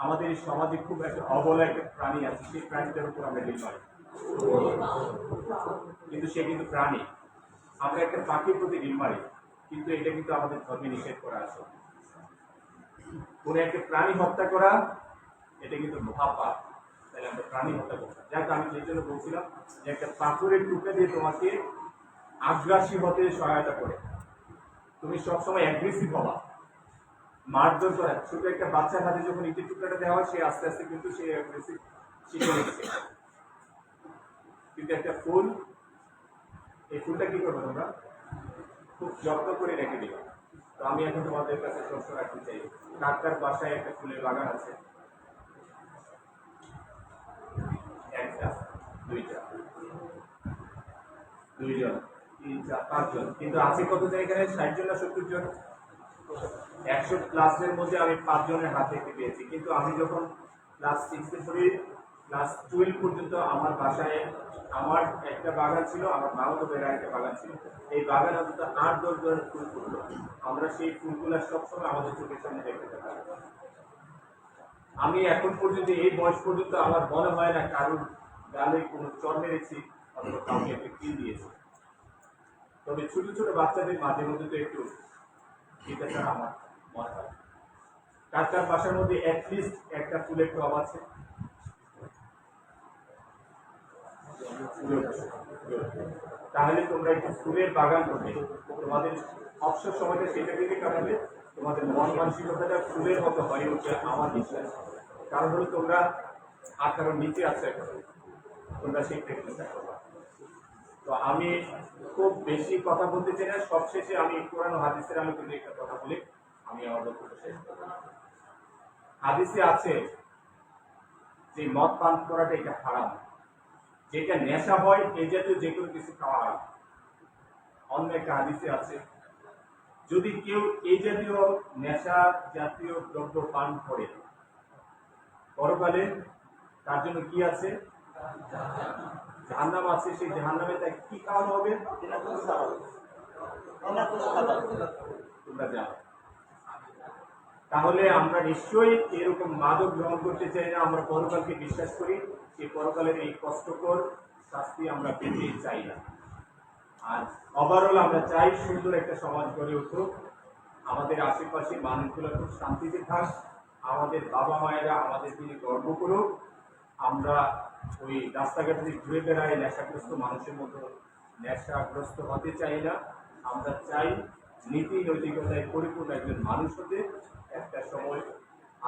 আমাদের এই সমাজে খুব একটা অবলা একটা প্রাণী আছে, সেই প্রাণীটার উপর আমরা ডিল মারি, কিন্তু সে কিন্তু প্রাণী। আমরা একটা পাখির প্রতি ডিল মারি, কিন্তু এটা কিন্তু আমাদের ধর্মে নিষেধ করা আছে। কোন একটা প্রাণী হত্যা করা এটা কিন্তু মহাপাপ। তাহলে আমরা প্রাণী হত্যা করতাম। যাক, আমি সেই জন্য বলছিলাম যে একটা পাথরের টুকরা দিয়ে তোমাকে আগ্রাসী হতে সহায়তা করে। তুমি সবসময় অ্যাগ্রেসিভ হবা, মারধর করা। ছোট একটা বাচ্চার হাতে যখন ইটের টুকরাটা দেওয়া হয়, সে আস্তে আস্তে কিন্তু সে অ্যাগ্রেসিভ শিখে নিচ্ছে। কিন্তু একটা ফুল, এই ফুলটা কি করবে তোমরা? খুব যত্ন করে রেখে দিবা। তো আমি এখন তোমাদের কাছে প্রশ্ন রাখতে চাই, কার বাসায় একটা ফুলের বাগান আছে? একটা, দুইটা, দুইজন, 3, 4, 5 জন। কিন্তু আছে কত জায়গায়? 60 জন না 70 জন? 100+ মধ্যে আমি 5 জনের হাত দেখতে পেয়েছি। কিন্তু আমি যখন ক্লাস 6 পড়ি, ক্লাস 12 পর্যন্ত আমার বাসায় আমার একটা বাগান ছিল, আমার মামাতো ভাইয়ের একটা বাগান ছিল। এই বাগান অন্তত 8-10 ধরনের ফুল ফুটলো। আমরা সেই ফুলগুলো সবসময় আমাদের চোখের সামনে দেখতে পেতাম। আমি এখন পর্যন্ত এই বয়স পর্যন্ত আমার মনে হয় না কারোর গালে কোনো চর মেরেছি অথবা কাউকে একটা কিল দিয়েছি। তবে ছোট ছোট বাচ্চাদের মাঝে মধ্যে তো একটু এটা ছাড়া আমার মনে হয়। কার বাসার মধ্যে অ্যাটলিস্ট একটা ফুলের টব আছে? তাহলে তোমরা একটু ফুলের বাগান করবে, তোমাদের অবসর সময়টা সেটা দিকে কাটাবে, তোমাদের মন মানসিকতাটা ফুলের মতো হয়ে উঠবে আমার বিশ্বাস। কারণ হলো তোমরা 18 নিচে আছে, তোমরা সেই প্র্যাকটিসটা করবা। তো আমি খুব বেশি কথা বলতে চাই না, সবশেষে আমি কোরআন ও হাদিসের আলোকে একটা কথা বলি, আমি আমার বক্তব্য শেষ করব। হাদিসে আছে যে মদ পান করাটা এটা হারাম, যেটা নেশা হয় এই জাতীয় যে কোনো কিছু খাওয়া হারাম। অন্য একটা হাদিসে আছে যদি কেউ এই জাতীয় নেশা জাতীয় দ্রব্য পান করে, পরকালে তার জন্য কি আছে? জাহান্নাম আছে। সেই জাহান্নামে তাকে কি খাওয়ানো হবে? তোমরা জানো। তাহলে আমরা নিশ্চয়ই এরকম মাদক গ্রহণ করতে চাই না। আমরা পরকালকে বিশ্বাস করি, সেই পরকালের এই কষ্টকর শাস্তি আমরা পেতে চাই না। আর ওভারঅল আমরা চাই সুন্দর একটা সমাজ গড়ে উঠুক, আমাদের আশেপাশে মানুষগুলো খুব শান্তিতে থাক, আমাদের বাবা মায়েরা আমাদের দিকে গর্ব করুক। আমরা ওই রাস্তাঘাটে ঘুরে বেড়াই নেশাগ্রস্ত মানুষের মতো নেশাগ্রস্ত হতে চাই না। আমরা চাই নীতি নৈতিকতায় পরিপূর্ণ একজন মানুষ হতে। একটা সময়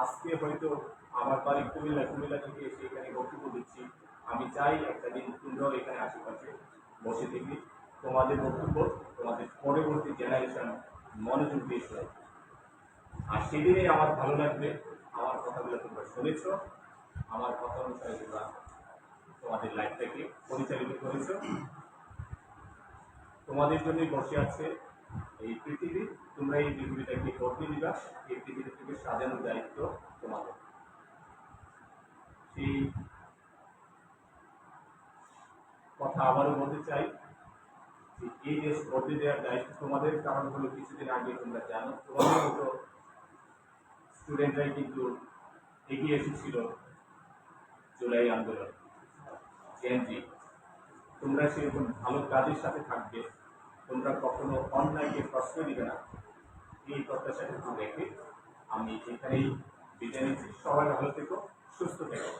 আজকে হয়তো আমার বাড়ি কুমিল্লা থেকে এসে এখানে বক্তব্য দিচ্ছি, আমি চাই একটা দিন তোমরাও এখানে আশেপাশে বসে থেকে তোমাদের বক্তব্য তোমাদের পরবর্তী জেনারেশন মনোযোগ দিয়ে শোনে। আর সেদিনেই আমার ভালো লাগবে আমার কথাগুলো তোমরা শুনেছ, আমার কথা অনুসারে তোমরা তোমাদের লাইফটাকে পরিচালিত করেছ। তোমাদের জন্যই বসে আছে এই পৃথিবী, তোমরা এই পৃথিবীটাকে বদলে দিবা, এই পৃথিবীটাকে সাজানোর দায়িত্ব তোমাদের। সেই কথা আবারও বলতে চাই যে এই দেশ বদলে দেওয়ার দায়িত্ব তোমাদের। কারণ হলো কিছুদিন আগে তোমরা জানো তোমাদের মতো স্টুডেন্টরাই কিন্তু এগিয়ে এসেছিল জুলাই আন্দোলন জেএনজি। তোমরা সেরকম ভালো কাজের সাথে থাকবে, তোমরা কখনো অন্যায়কে প্রশ্রয় দিবে না, এই প্রত্যাশাটুকু রেখে আমি এখানেই বিদায় নিচ্ছি। সবাই ভালো থেকো, সুস্থ থেকো।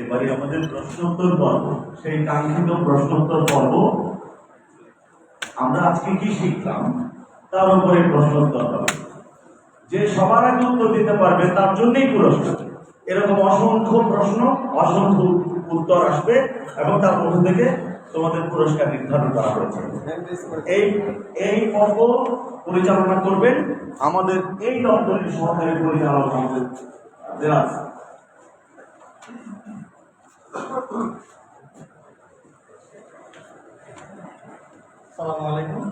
এবারে আমাদের প্রশ্নোত্তর পর্ব, সেই কাঙ্ক্ষিত প্রশ্নোত্তর পর্ব। আমরা আজকে কি শিখলাম তার উপরে প্রশ্নোত্তর হবে। যে সবার আগে উত্তর দিতে পারবে তার জন্যই পুরস্কার। এরকম অসংখ্য প্রশ্ন, অসংখ্য উত্তর আসবে এবং তার মধ্যে থেকে তোমাদের পুরস্কার নির্ধারণ করা হয়েছে। এই পর্ব পরিচালনা করবেন আমাদের এই দপ্তরের সহকারী পরিচালক আমাদের দেরাজ। আসসালামু আলাইকুম।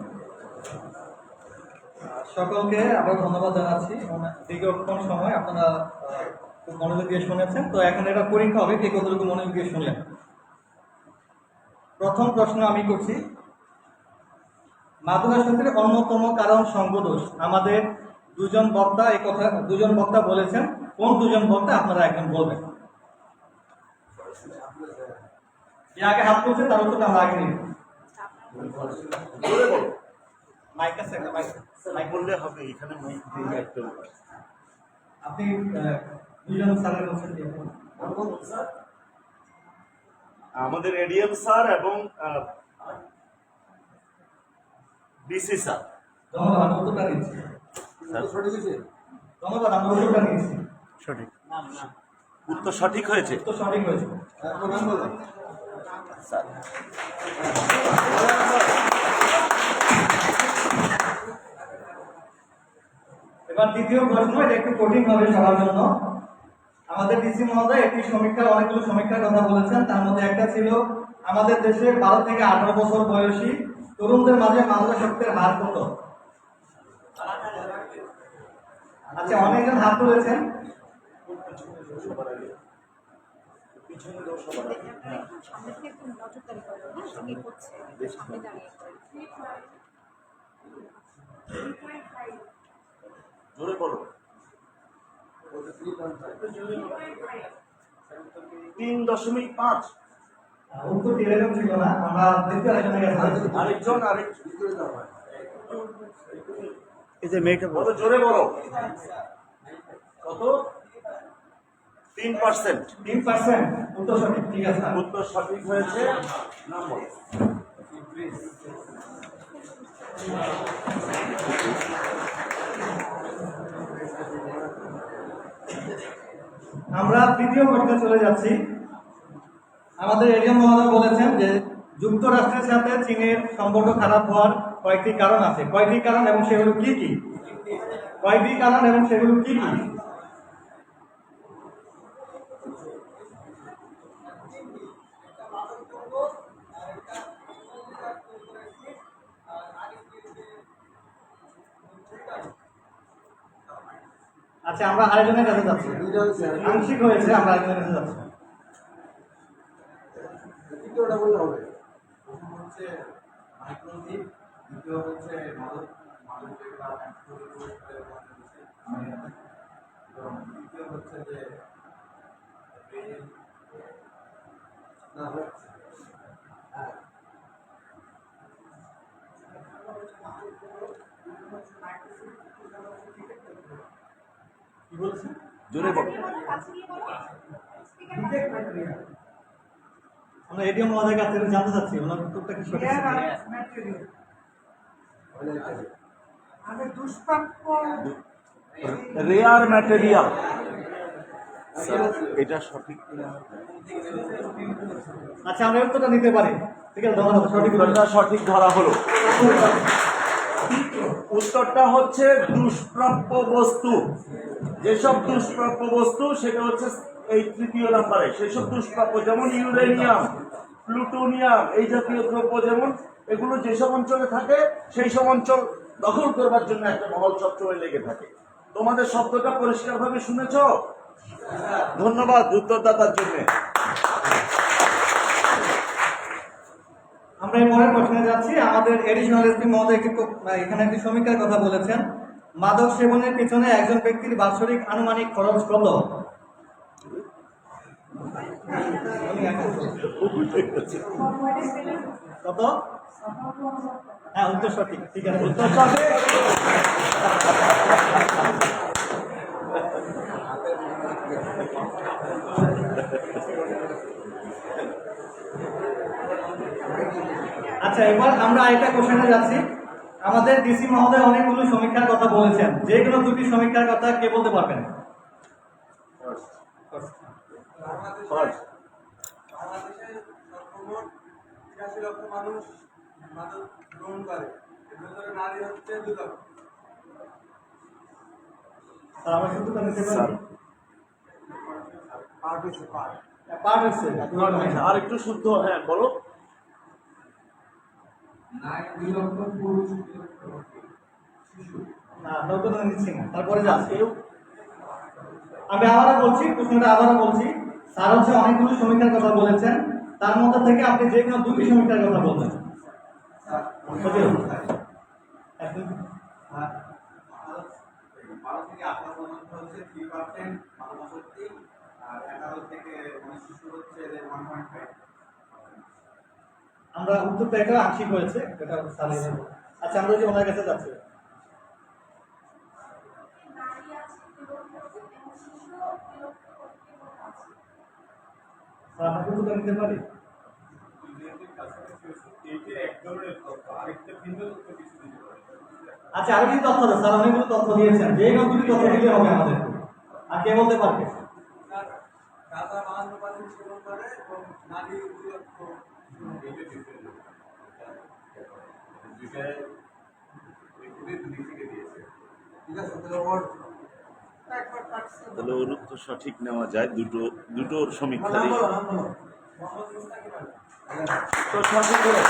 সকলকে আবার ধন্যবাদ জানাচ্ছি। দীর্ঘক্ষণ সময় আপনারা খুব মনোযোগ দিয়ে শুনেছেন। তো এখন এটা পরীক্ষা হবে কে কতটুকু মনোযোগ দিয়ে শুনলেন। প্রথম প্রশ্ন আমি করছি, মাদকাসক্তির অন্যতম কারণ সঙ্গদোষ। আমাদের দুজন বক্তা বলেছেন, কোন দুজন বক্তা আপনারা একজন বলবেন। যে আগে হাত তুলছে তার উত্তরটা আমরা আগে নিব। মাইক আছে, মাইক বললে হবে, এখানে মাইক দিয়ে একটা আপনি দুজন স্যারের বলছেন যে আমাদের এডিএম স্যার এবং ডিসি স্যার। ধন্যবাদ, আমি উত্তরটা নিচ্ছি। ধন্যবাদ, আমি উত্তরটা নিচ্ছি। সঠিক উত্তর সঠিক হয়েছে, উত্তর সঠিক হয়েছে। স্যার এবার দ্বিতীয় প্রশ্ন, এটা একটু কঠিন হবে সবার জন্য। আমাদের ডিসি মহোদয় অনেকগুলো সমীক্ষার কথা বলেছেন। তার মধ্যে একটা ছিল আমাদের দেশে 12 থেকে 18 বছর বয়সী তরুণদের মাঝে মাদকাসক্তির হার কত। আচ্ছা, অনেকজন হাত তুলেছেন। জোরে বলো। 3.5। উত্তরটি এরকম ছিল না। আমরা দ্বিতীয় আরেকজনের এই যে মেয়েটা কত জোরে বলো। কত? 3%। 3%। উত্তর সঠিক, ঠিক আছে। উত্তর সঠিক হয়েছে। নাম বলো। আমরা তৃতীয় প্রশ্নে চলে যাচ্ছি। আমাদের এডিএম মহোদয় বলেছেন যে যুক্তরাষ্ট্রের সাথে চীনের সম্পর্ক খারাপ হওয়ার কয়েকটি কারণ আছে। কয়েকটি কারণ এবং সেগুলো কি কি? কয়েকটি কারণ এবং সেগুলো কি কি? আচ্ছা, আমরা আরেকজনের কাছে যাচ্ছি। আংশিক হয়েছে, আমরা আরেকজনের কাছে যাচ্ছি। মাইক্রোচিপ, দ্বিতীয় হচ্ছে মাদক যেগুলো এবং তৃতীয় হচ্ছে যে কি বলছেন? জোরে বলো, কাছে গিয়ে বলো। স্পিকার আমরা এডিএম মহোদয়ের কাছ থেকে জানতে চাচ্ছি ওনার উত্তরটা কি সঠিক Rare ছিল? earth material। আমি দুষ্প্রাপ্য রেয়ার ম্যাটেরিয়াল, এটা সঠিক কিনা? আচ্ছা আমরা উত্তরটা নিতে পারি, ঠিক আছে ধন্যবাদ, সঠিক উত্তরটা সঠিক ধরা হলো। উত্তরটা হচ্ছে দুষ্প্রাপ্য বস্তু। যেসব দুষ্প্রাপ্য বস্তু সেটা হচ্ছে এই তৃতীয় নাম্বারে। সেসব দুষ্প্রাপ্য যেমন ইউরেনিয়াম, প্লুটোনিয়াম, এই জাতীয় দ্রব্য, যেমন এগুলো যেসব অঞ্চলে থাকে সেই সব অঞ্চল দখল করবার জন্য একটা মহল সবসময় লেগে থাকে। তোমাদের শব্দটা পরিষ্কারভাবে শুনেছ? ধন্যবাদ উত্তরদাতার জন্য। আমরা এই পরের প্রশ্নে যাচ্ছি। আমাদের এডিশনাল এসপি মহোদয় এখানে একটি সমীক্ষার কথা বলেছেন। মাদক সেবনের পিছনে একজন ব্যক্তির বাৎসরিক আনুমানিক খরচ কত? কত? হ্যাঁ উত্তর সঠিক, ঠিক আছে উত্তর সঠিক। আচ্ছা এবার আমরা আরেকটা কোশ্চেনে যাচ্ছি। আমাদের ডিসি মহোদয় অনেকগুলো সমীক্ষার কথা বলেছেন, যে কোনো দুটি সমীক্ষার কথা কে বলতে পারবেন? বাংলাদেশে সর্বমোট ৮৩ লক্ষ মানুষ মাদক গ্রহণ করে, এর ভিতরে নারী হচ্ছে ২ লক্ষ। স্যার আমরা শুধু নিতে পারি আর একটু শুদ্ধ, হ্যাঁ বলো। নারী ২ লক্ষ, পুরুষ ২ লক্ষ, শিশু। না নতুন নিচ্ছি না, তারপরে যাচ্ছি। আমি আবারও বলছি, প্রশ্নটা আবারও বলছি। স্যার হচ্ছে অনেকগুলো সমীক্ষার কথা বলেছেন, তার মধ্যে থেকে আপনি যে কোনো দুটি সমীক্ষার কথা বলবেন। বারো থেকে 18 পর্যন্ত হচ্ছে 3%, মাদকাসক্তি, আর 11 থেকে 19 শিশু হচ্ছে 1.5। আমরা উত্তরটা এটা আংশিক হয়েছে, এটা স্যারের। আচ্ছা আমরা যে ওনার কাছে যাচ্ছি। নারী আছে 2 লক্ষ এবং শিশু 2 লক্ষ আছে। স্যার আমরা উত্তরটা নিতে পারি? আচ্ছা আরো কিছু তথ্য দেন স্যার, অনেকগুলো তথ্য দিয়েছেন, যে কোনো দুটি তথ্য দিলে হবে আমাদের। আর কে বলতে পারবে? গাঁজা 52% সেবন করে এবং নারী 2 লক্ষ। ঠিক আছে, তাহলে ওর উত্তর সঠিক নেওয়া যায়, দুটোর সমীক্ষারই তো সঠিক হলো।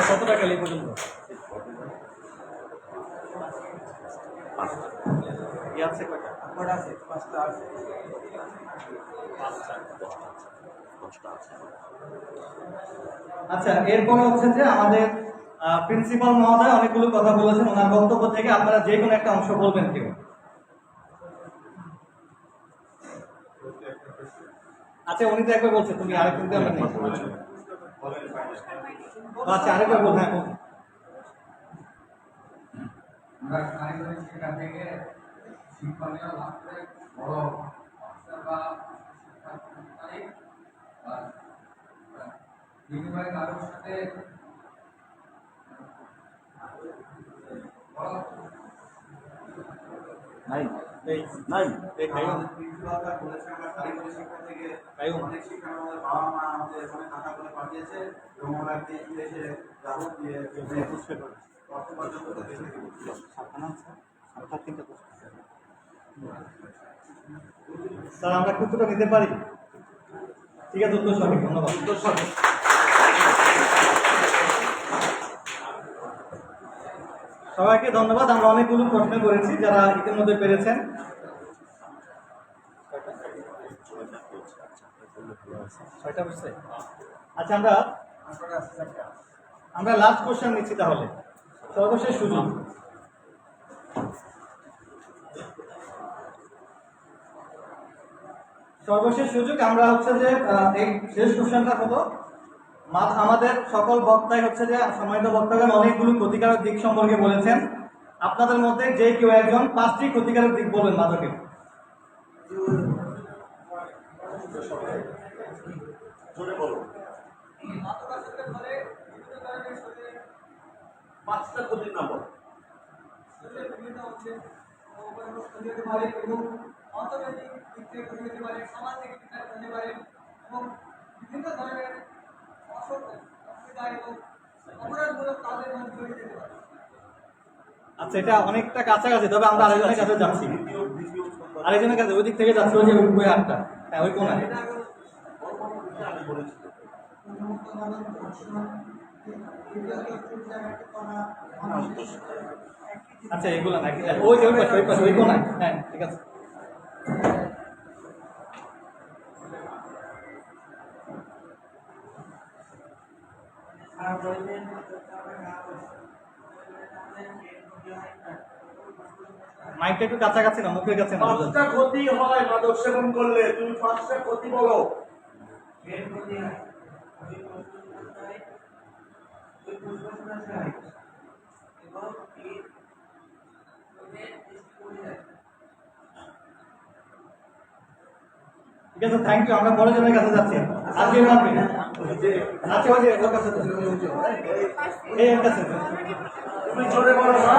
কত টাকা লিখে পর্যন্ত আছে? কয়টা আছে? 5টা আছে। আচ্ছা এরপরে হচ্ছে যে আমাদের প্রিন্সিপাল মহোদয় অনেকগুলো কথা বলেছেন, ওনার বক্তব্য থেকে আপনারা যে কোনো একটা অংশ বলবেন কেউ। আচ্ছা উনি তো একবার বলছে, তুমি আরেকদিন তো আমরা নেই। আচ্ছা আরেকবার বল। হ্যাঁ আমরা কারিগরি শিক্ষা থেকে শিক্ষণীয় লাভ করে বড় অফিসার বা শিক্ষা প্রতিষ্ঠানে বা বিনিময়ে কারোর সাথে নাই নাই প্রিন্সিপালরা বলেছে আমরা কারিগরি শিক্ষা থেকে অনেক শিক্ষা আমাদের বাবা মা আমাদের এখানে টাকা করে পাঠিয়েছে এবং আমরা এসে যাবো দিয়ে অর্থ উপার্জন করতে দেশে স্যার আমরা উত্তরটা নিতে পারি? ঠিক আছে উত্তর সঠিক, ধন্যবাদ। উত্তর সঠিক। সবাইকে ধন্যবাদ। আমরা অনেকগুলো প্রশ্ন করেছি, যারা ইতিমধ্যে পেরেছেন। আচ্ছা আমরা আমরা লাস্ট কোশ্চেন নিচ্ছি তাহলে, সর্বশেষ সুযোগ। সর্বশেষ সুযোগ আমরা হচ্ছে যে এই শেষ কোশ্চেনটা হলো, আমাদের সকল বক্তাই হচ্ছে যে সম্মানিত বক্তাগণ অনেকগুলো ক্ষতিকারক দিক সম্পর্কে বলেছেন। আপনাদের মধ্যে যে কেউ একজন 5টি ক্ষতিকারক দিক বলবেন মাদকের। জোরে বলো। 5টা ক্ষতির নাম বলো। বিভিন্ন ধরনের অসুবিধা এবং অপরাধমূলক কাজের মধ্যে জড়িয়ে যেতে পারে। আচ্ছা, এটা অনেকটা কাছাকাছি, তবে আমরা আরেকজনের কাছে যাচ্ছি, আরেকজনের কাছে ওই দিক থেকে যাচ্ছি, ওই যে ওই আটটা, হ্যাঁ ওই কোনায়। আচ্ছা এগুলো না, ওই যে ওই পাশে ওই পাশে ওই কোনায়, হ্যাঁ ঠিক আছে। মাইকটা একটু কাছাকাছি না, মুখের কাছে না। 5টা ক্ষতি হয় মাদক সেবন করলে, তুমি 5টা ক্ষতি বলো। ঠিক আছে, থ্যাংক ইউ। আমরা পরের জনের কাছে যাচ্ছি। আজকে পারবেন? আচ্ছা ওই যে ওর কাছে, এই এর কাছে। তুমি জোরে বলো না।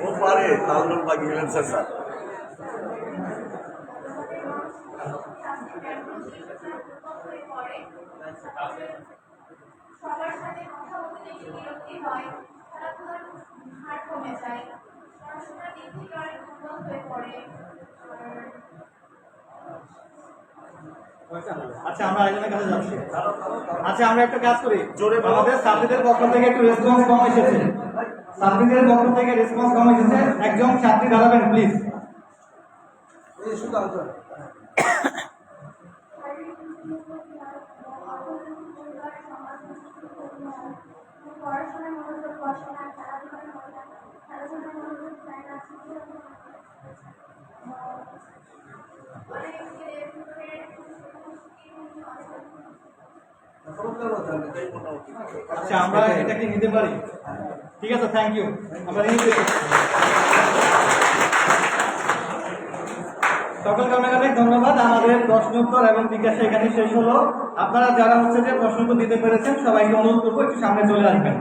ও পারে, তাহলে বাকি গেলেন স্যার। সবার সাথে কথা বলতে বেশি বিরক্তি হয়, খেলাধুলার হার কমে যায়, পড়াশোনার দিক থেকে অনেক দুর্বল হয়ে পড়ে। আচ্ছা আমরা আরেকজনের কাছে যাচ্ছি। আচ্ছা আমরা একটা কাজ করি, আমাদের ছাত্রীদের পক্ষ থেকে একটু রেসপন্স কম এসেছে, ছাত্রীদের পক্ষ থেকে রেসপন্স কম এসেছে, একজন ছাত্রী দাঁড়াবেন প্লিজ। পড়াশোনার মনোযোগ বসে না, খেলাধুলার খেলাধুলার মনোযোগ চায় না, আচ্ছা আমরা এটা কি নিতে পারি? ঠিক আছে, থ্যাংক ইউ। আমরা নিতে সকলকে অনেক অনেক ধন্যবাদ। আমাদের প্রশ্ন উত্তর এবং জিজ্ঞাসা এখানে শেষ হলো। আপনারা যারা হচ্ছে যে প্রশ্ন উত্তর দিতে পেরেছেন সবাইকে অনুরোধ করবো একটু সামনে চলে আসবেন।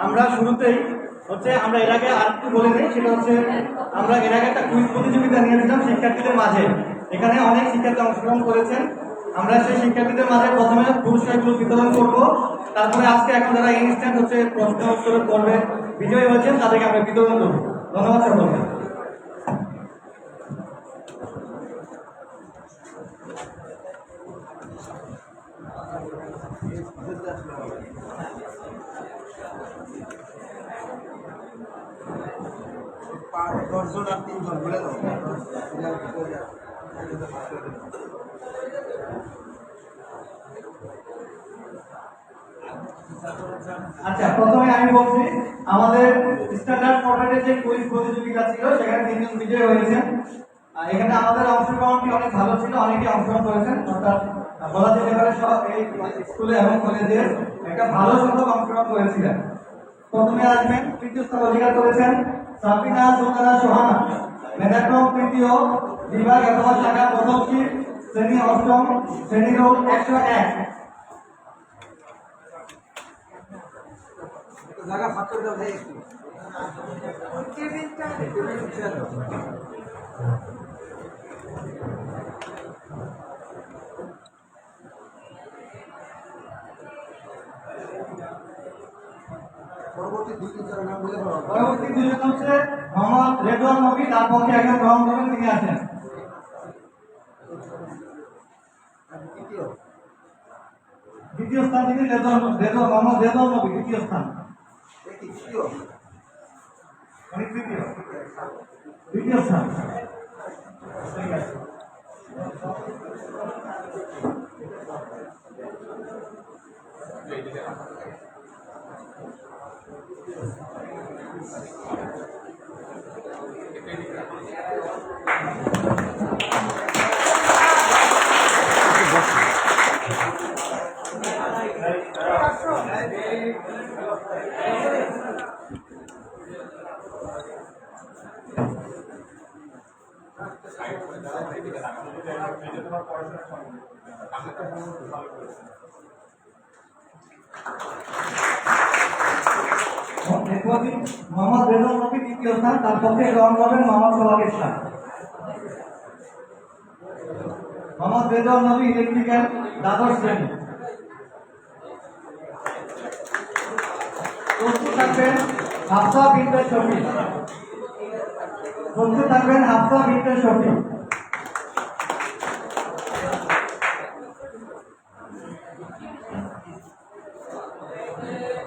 আমরা শুরুতেই হচ্ছে আমরা এর আগে আর একটু বলে দিই, সেটা হচ্ছে আমরা এর আগে একটা কুইজ প্রতিযোগিতা নিয়েছিলাম শিক্ষার্থীদের মাঝে। এখানে অনেক শিক্ষার্থী অংশগ্রহণ করেছেন। আমরা সেই শিক্ষার্থীদের মাঝে প্রথমে পুরস্কারগুলো বিতরণ করব, তারপরে আজকে এখন যারা ইনস্ট্যান্ট হচ্ছে প্রশ্ন উত্তরের পর্বে বিজয়ী হয়েছেন তাদেরকে আমরা বিতরণ করব। ধন্যবাদ সকলকে। আচ্ছা প্রথমে আমি বলছি আমাদের স্ট্যান্ডার্ড ফরম্যাটের যে কুইজ প্রতিযোগিতা ছিল সেখানে 3 জন বিজয়ী হয়েছেন। এখানে আমাদের অংশগ্রহণটি অনেক ভালো ছিল, অনেকে অংশগ্রহণ করেছেন, অর্থাৎ বলা যেতে পারে সব এই স্কুলে এবং কলেজে একটা ভালো সংখ্যক অংশগ্রহণ করেছিলেন। প্রথমে আসবেন, তৃতীয় স্থান অধিকার করেছেন সাবিনা সুলতানা সোহানা, মেধাক্রম তৃতীয়, বিভাগ অথবা শাখা প্রথম সিট, শ্রেণী অষ্টম, শ্রেণী রোল 101। জায়গা ভাগ করে দাও ভাই একটু। পরবর্তী 2-3 নাম বলে দাও। পরবর্তী দুজন হচ্ছে মোহাম্মদ রেদওয়ান নবী, তার পক্ষে একজন গ্রহণ করবেন, তিনি আছেন। দ্বিতীয় স্থান তিনি মোহাম্মদ রেদওয়ান নবী, দ্বিতীয় স্থান। দ্বিতীয় স্থান। ঠিক আছে। মোহাম্মদ রেজাউল নবী দ্বিতীয় স্থান, তার পক্ষে গ্রহণ করবেন মোহাম্মদ সোহাগের স্থান। মোহাম্মদ রেজাউল নবী ইলেকট্রিক্যাল, দ্বাদশ শ্রেণী। প্রস্তুত থাকবেন হাফসা বিনতে শফি। প্রস্তুত থাকবেন হাফসা বিনতে শফি।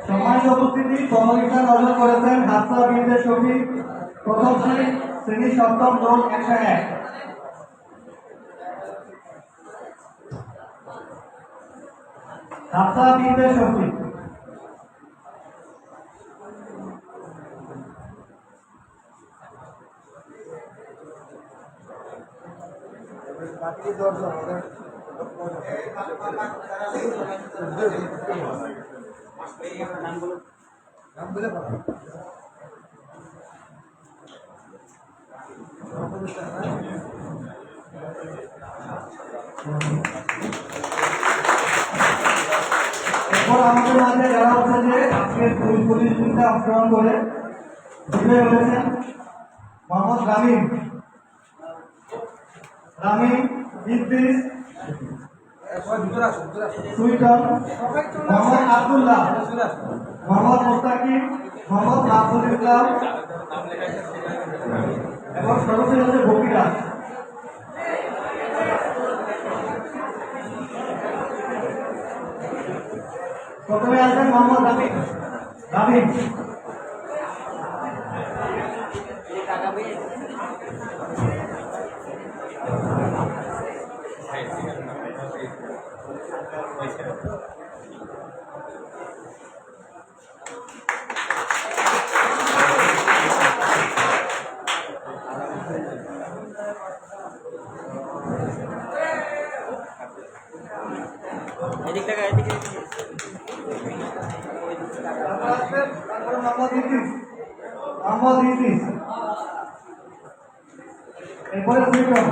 সম্মানিত উপস্থিতি, সহযোগিতা নজর করেছেন হাফসা বিনতে শফি, প্রথম শ্রেণী, সপ্তম রোল 101। হাফসা বিনতে শফি। এরপর আমাদের মাঝে যারা হচ্ছে যে আজকের প্রতিযোগিতা অংশগ্রহণ করে বিজয়ী হয়েছেন মোহাম্মদ রামিম, ইদ্রিস, সুইটন, মোহাম্মদ আব্দুল্লাহ, মোহাম্মদ মোস্তাকিম, মোহাম্মদ মাহফুজ ইসলাম এবং সর্বশেষ হচ্ছে বকিরা। প্রথমে আসবেন মোহাম্মদ রামিম। মোহাম্মদ ইদ্রিস, এরপরে সুইটন,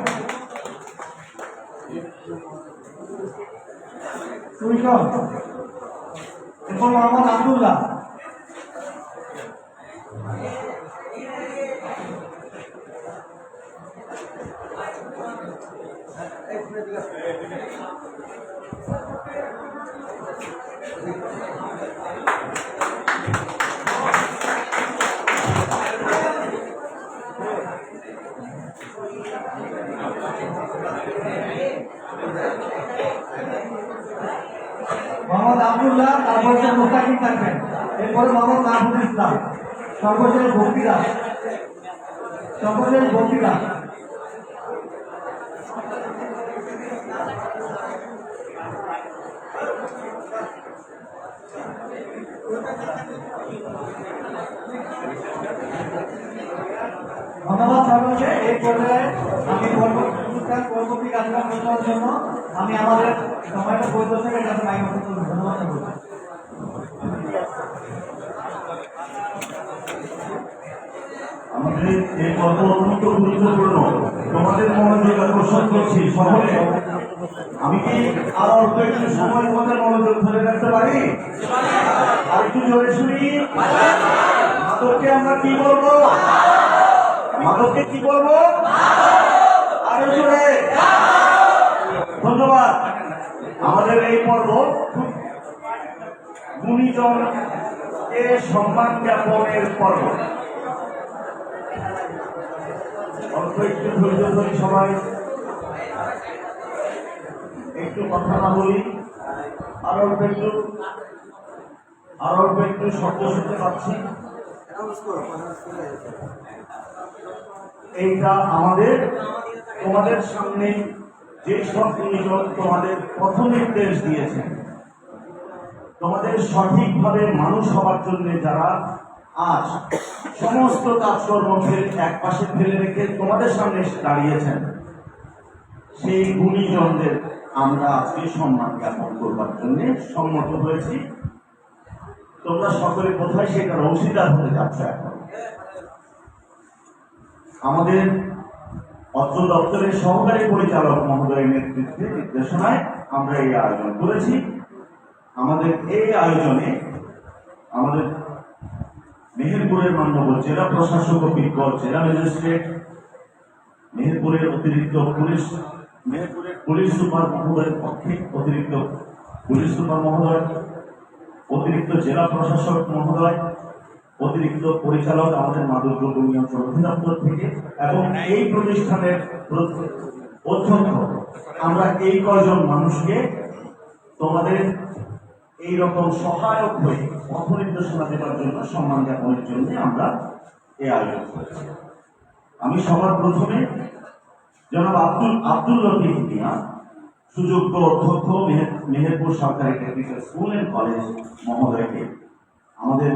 এরপর মোহাম্মদ আব্দুল্লাহ, মোহাম্মদ আব্দুল্লাহ, তারপর মোস্তাকিম থাকবেন, এরপরে মোহাম্মদ মাহফুজ ইসলাম, সর্বশেষ বকিরা। ধন্যবাদ সকলকে। এই পর্যায়ে আমি পরবর্তী কার্যক্রম করার জন্য আমি আমাদের সময়টা পরিদর্শকের কাছে মাইক ধন্যবাদ করব। আমাদের এই পর্ব অত্যন্ত গুরুত্বপূর্ণ, তোমাদের মনোযোগ আকর্ষণ করছি সকলে। আমি কি আর অল্প একটু সময়ের মধ্যে মনোযোগ ধরে রাখতে পারি? আর একটু জোরে শুনি। মাদককে আমরা কি বলবো? মাদককে কি বলবো? আরো জোরে। ধন্যবাদ। আমাদের এই পর্ব গুণীজনকে সম্মান জ্ঞাপনের পর্ব। অল্প একটু ধৈর্য ধরি সবাই, একটু কথা না বলি। আর অল্প একটু শব্দ শুনতে পাচ্ছি। এইটা আমাদের তোমাদের সামনে যে সব গুণীজন তোমাদের পথ নির্দেশ দিয়েছেন, তোমাদের সঠিকভাবে মানুষ হওয়ার জন্য যারা আজ সমস্ত কাজকর্মকে এক পাশে ফেলে রেখে তোমাদের সামনে এসে দাঁড়িয়েছেন, সেই গুণীজনদের আমরা আজকে সম্মান জ্ঞাপন করবার জন্য সম্মত হয়েছি। তোমরা সকলে কোথায় সেটার অংশীদার হতে যাচ্ছ। এখন আমাদের অর্থ দপ্তরের সহকারী পরিচালক মহোদয়ের নেতৃত্বে নির্দেশনায় আমরা এই আয়োজন করেছি। আমাদের এই আয়োজনে আমাদের মেহেরপুরের মাননীয় জেলা প্রশাসক ও বিজ্ঞ জেলা ম্যাজিস্ট্রেট, মেহেরপুরের পুলিশ সুপার মহোদয়ের পক্ষে অতিরিক্ত পুলিশ সুপার মহোদয়, অতিরিক্ত জেলা প্রশাসক মহোদয়, অতিরিক্ত পরিচালক আমাদের মাদকদ্রব্য নিয়ন্ত্রণ অধিদপ্তর থেকে এবং এই প্রতিষ্ঠানের অধ্যক্ষ, আমরা এই কয়জন মানুষকে তোমাদের এই রকম সহায়ক হয়ে পথ নির্দেশনা দেওয়ার জন্য সম্মান জ্ঞাপনের জন্য আমরা এই আয়োজন করেছি। আমি সবার প্রথমে জনাব আব্দুল লতিফ মিয়া, সুযোগ্য অধ্যক্ষ মেহেরপুর সরকারি টেকনিক্যাল স্কুল এন্ড কলেজ মহোদয়কে আমাদের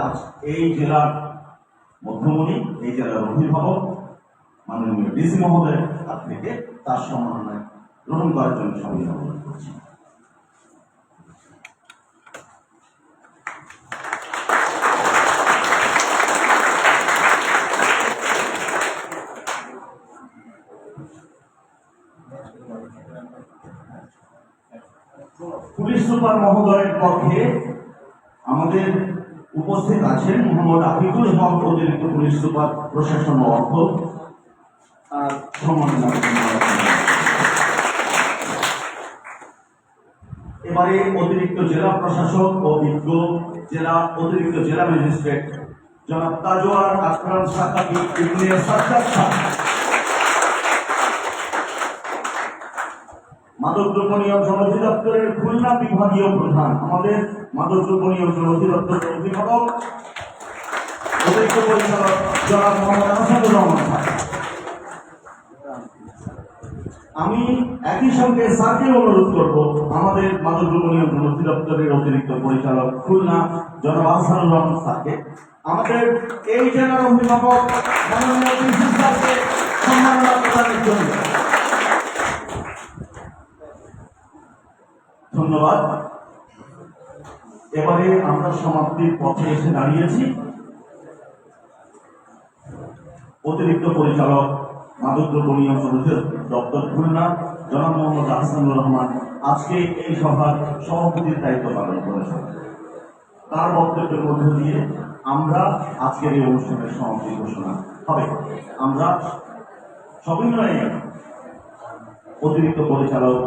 আজ এই জেলার মধ্যমণি, এই জেলার অভিভাবক মাননীয় ডিসি মহোদয়ের হাত থেকে তার সম্মাননায় গ্রহণ করার জন্য সবাই অনুরোধ করছি। পুলিশ সুপার মহোদয়ের পক্ষে আমাদের উপস্থিত আছেন মোহাম্মদ আফিকুল হক, অতিরিক্ত পুলিশ সুপার প্রশাসন ও অর্থ, সম্মাননা। এবারে অতিরিক্ত জেলা প্রশাসক ও বিজ্ঞ অতিরিক্ত জেলা ম্যাজিস্ট্রেট জনাব তাজওয়ার আকরাম সাকাবি ইবনে সাজ্জাদ সাহেব, মাদকদ্রব্য নিয়ন্ত্রণ অধিদপ্তরের খুলনা বিভাগীয় প্রধান, আমাদের মাদকদ্রব্য নিয়ন্ত্রণ অধিদপ্তরের অভিভাবক, অতিরিক্ত পরিচালক জনাব মোহাম্মদ আসাদুর রহমান সাহেব। আমি একই সঙ্গে স্যারকে অনুরোধ করব আমাদের মাদকদ্রব্য নিয়ন্ত্রণ অধিদপ্তরের অতিরিক্ত পরিচালক খুলনা জনাব আহসানুর রহমান স্যারকে, আমাদের এই জেলার অভিভাবক মাননীয় ডিসি স্যারকে সম্মাননা প্রদানের জন্য ধন্যবাদ। এবারে আমরা সমাপ্তির পথে এসে দাঁড়িয়েছি। অতিরিক্ত পরিচালক মাদকদ্রব্য নিয়ন্ত্রণ দপ্তর খুলনা জনাব মোহাম্মদ আহসানুর রহমান আজকে এই সভার সভাপতির দায়িত্ব পালন করেছেন। তার বক্তব্যের মধ্য দিয়ে আমরা আজকের এই অনুষ্ঠানের সমাপ্তি ঘোষণা হবে। আমরা সবিনয়ে অতিরিক্ত পরিচালক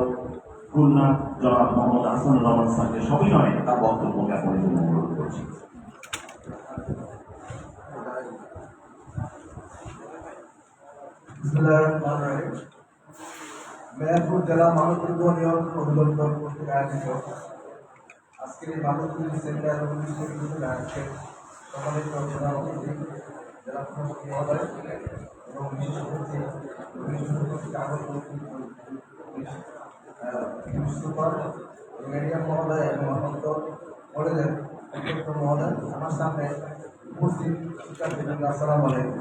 খুলনা জনাব মোহাম্মদ আহসানুর রহমান স্যারকে সবিনয়ে তার বক্তব্য জ্ঞাপনের জন্য অনুরোধ করছি। মেহেরপুর জেলা মাদকদ্রব্য নিয়ন্ত্রণ অধিদপ্তর কর্তৃক আয়োজিত আজকের এই মাদকদ্রব্য সেমিনার অনুষ্ঠানে আজকে সম্মানিত জেলা অতিথি, জেলা প্রশাসক মহোদয় এবং বিশেষ অতিথি পুলিশ সুপার মিডিয়াম মহোদয় এবং অত্যন্ত কলেজের অধ্যক্ষ মহোদয়, আমার সামনে উপস্থিত শিক্ষার্থীবৃন্দ, আসসালামু আলাইকুম।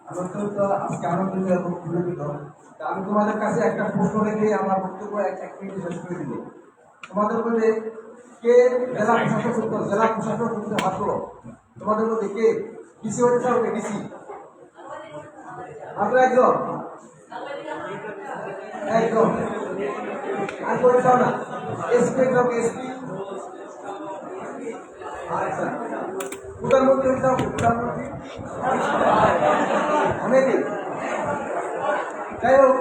আমি অত্যন্ত আজকে আনন্দিত এবং গর্বিত। আমি তোমাদের কাছে একটা প্রশ্ন রেখে আমার বক্তব্য এক মিনিটে শেষ করে দিব। তোমাদের মধ্যে কে জেলা প্রশাসক করতে হাত করো? তোমাদের মধ্যে কে ডিসি হতে চাও? ডিসি আমরা একজন আর করে চাও না? এসপি চাও? এসপি আচ্ছা, প্রধানমন্ত্রী হতে চাও? প্রধানমন্ত্রী অনেকে। যাই হোক,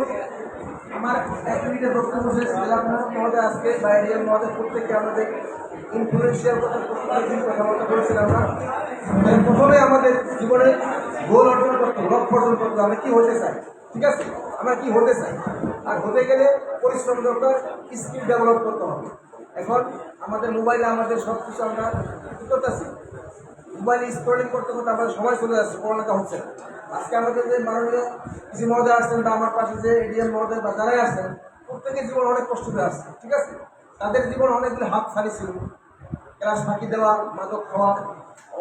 আমার এক মিনিটের বক্তব্য শেষ। জেলা মহোদয় আজকে বাইরে মহোদয় প্রত্যেকে আমাদের ইনফ্লুয়েন্সিয়াল কথাবার্তা বলেছিলাম। আমরা প্রথমে আমাদের জীবনে গোল অর্জন করতে, লক্ষ্য অর্জন করতে, আমরা কি হতে চাই, ঠিক আছে? আমরা কি হতে চাই, আর হতে গেলে পরিশ্রম দরকার, স্কিল ডেভেলপ করতে হবে। এখন আমাদের মোবাইলে আমাদের সব কিছু আমরা কি করতেছি, মোবাইল স্ক্রলিং করতে করতে আমাদের সময় চলে যাচ্ছে, পড়ালেখা হচ্ছে না। আজকে আমাদের যে মাননীয় কৃষি মহোদয় আসছেন বা আমার পাশে যে এডিএম মহোদয় বা যারাই আসছেন, প্রত্যেকের জীবন অনেক কষ্ট করে আসছে, ঠিক আছে। তাদের জীবন অনেকগুলো হাত ছাড়ি ছিল, ক্লাস ফাঁকি দেওয়া, মাদক খাওয়া,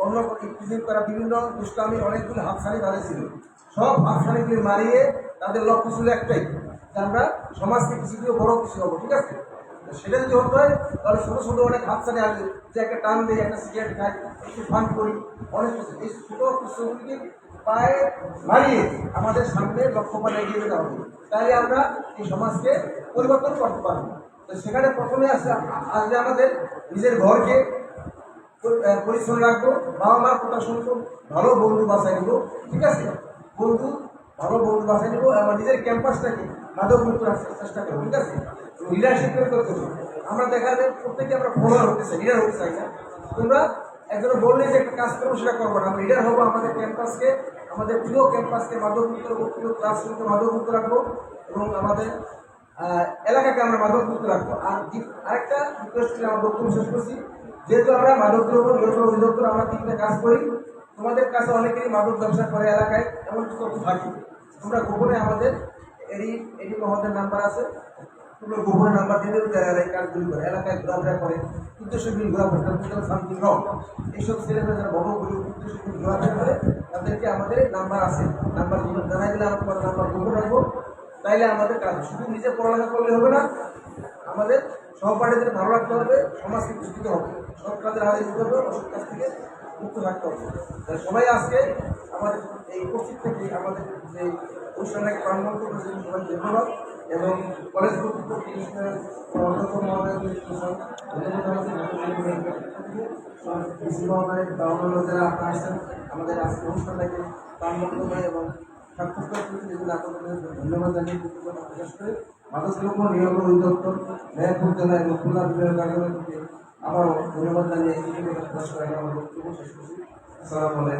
অন্য টিফিন করা, বিভিন্ন দুষ্টামি, অনেকগুলো হাত ছাড়ি তাদের ছিল। সব হাত ছাড়িগুলি মারিয়ে তাদের লক্ষ্য ছিল একটাই, যে আমরা সমাজকে কিছু দিয়ে বড় কিছু হবো, ঠিক আছে। সেটা যদি হতে হয় তাহলে ছোটো ছোটো অনেক হাত ছাড়ি আসবে, যে একটা টান দিই, একটা সিগারেট খাই, একটু ফান করি, অনেক কিছু। এই ছোটো কিছুগুলিকে পায়ে মারিয়ে আমাদের সামনে লক্ষ্যপানে এগিয়ে যেতে হবে, তাহলে আমরা এই সমাজকে পরিবর্তন করতে পারবো। তো সেখানে প্রথমে আসবে আমাদের নিজের ঘরকে পরিচ্ছন্ন রাখবো, বাবা মার কথা শুনবো, ভালো বন্ধু বাছাই নিব, ঠিক আছে। ভালো বন্ধু বাছাই নিব, আমার নিজের ক্যাম্পাসটাকে মাদক মুক্ত রাখার চেষ্টা করবো, ঠিক আছে। লিডারশিপ করতে হবে। আমরা দেখা যায় প্রত্যেকে আমরা ফলোয়ার হতে চাই, লিডার হতে চাই না। তোমরা একজন বললে যে একটা কাজ করবো, সেটা করবো না। আমরা লিডার হবো, আমাদের ক্যাম্পাসকে, আমাদের প্রিয় ক্যাম্পাসকে মাদক মুক্ত রাখবো, প্রিয় ক্লাসরুমকে মাদক মুক্ত রাখবো, এবং আমাদের এলাকাকে আমরা মাদক মুক্ত রাখবো। আর আরেকটা রিকোয়েস্ট করে আমার বক্তব্য শেষ করছি, যেহেতু আমরা মাদক দ্রব্য নিয়ন্ত্রণ অধিদপ্তর আমরা 3টে কাজ করি, তোমাদের কাছে অনেকেরই মাদক ব্যবসা করে এলাকায়, এমন কিছু তথ্য থাকি। তোমরা গোপনে আমাদের এডি মহোদয়ের নাম্বার আছে, তোমরা গোপনে নাম্বার দিয়ে দেবে, যারা এই কাজগুলি করে, এলাকায় ঘোরাফেরা করে, উদ্দেশ্যহীন ঘোরাফেরা, শান্তি রক, এইসব ছেলেমেয়েরা যারা বড় বড় উদ্দেশ্যহীন ঘোরাফেরা করে, তাদেরকে আমাদের নাম্বার আছে, নাম্বার জানাই দিলে আমরা তোমাদের নাম্বার গোপন রাখবো। তাইলে আমাদের কাজ শুধু নিজে পড়ালেখা করলে হবে না, আমাদের সহপাঠীদের ভালো রাখতে হবে, সমাজকে বুঝতে হবে, সব কাজের হাতে দিতে হবে, অসৎ কাজ থেকে মুক্ত থাকতে হবে। তাহলে সবাই আজকে আমাদের এই উপস্থিত থেকে আমাদের যে অনুষ্ঠানটাকে প্রাণবন্ত করেছেন, সবাই ধন্যবাদ। এবং কলেজ কর্তৃপক্ষ অধ্যক্ষ মহোদয় অন্যান্য যারা আপনারা আসছেন আমাদের আজকে অনুষ্ঠানটাকে প্রাণবন্ত করে এবং ধন্যবাদ জানিয়ে কৃতজ্ঞতা প্রকাশ করে মাদক দ্রব্য নিয়ন্ত্রণ অধিদপ্তর মেহেরপুর জেলা এবং খুলনা বিভাগীয় কার্যালয়কে আবারও ধন্যবাদ জানিয়ে কৃতজ্ঞতা প্রকাশ করে আমার বক্তব্য শেষ করছি। আসসালামু আলাইকুম।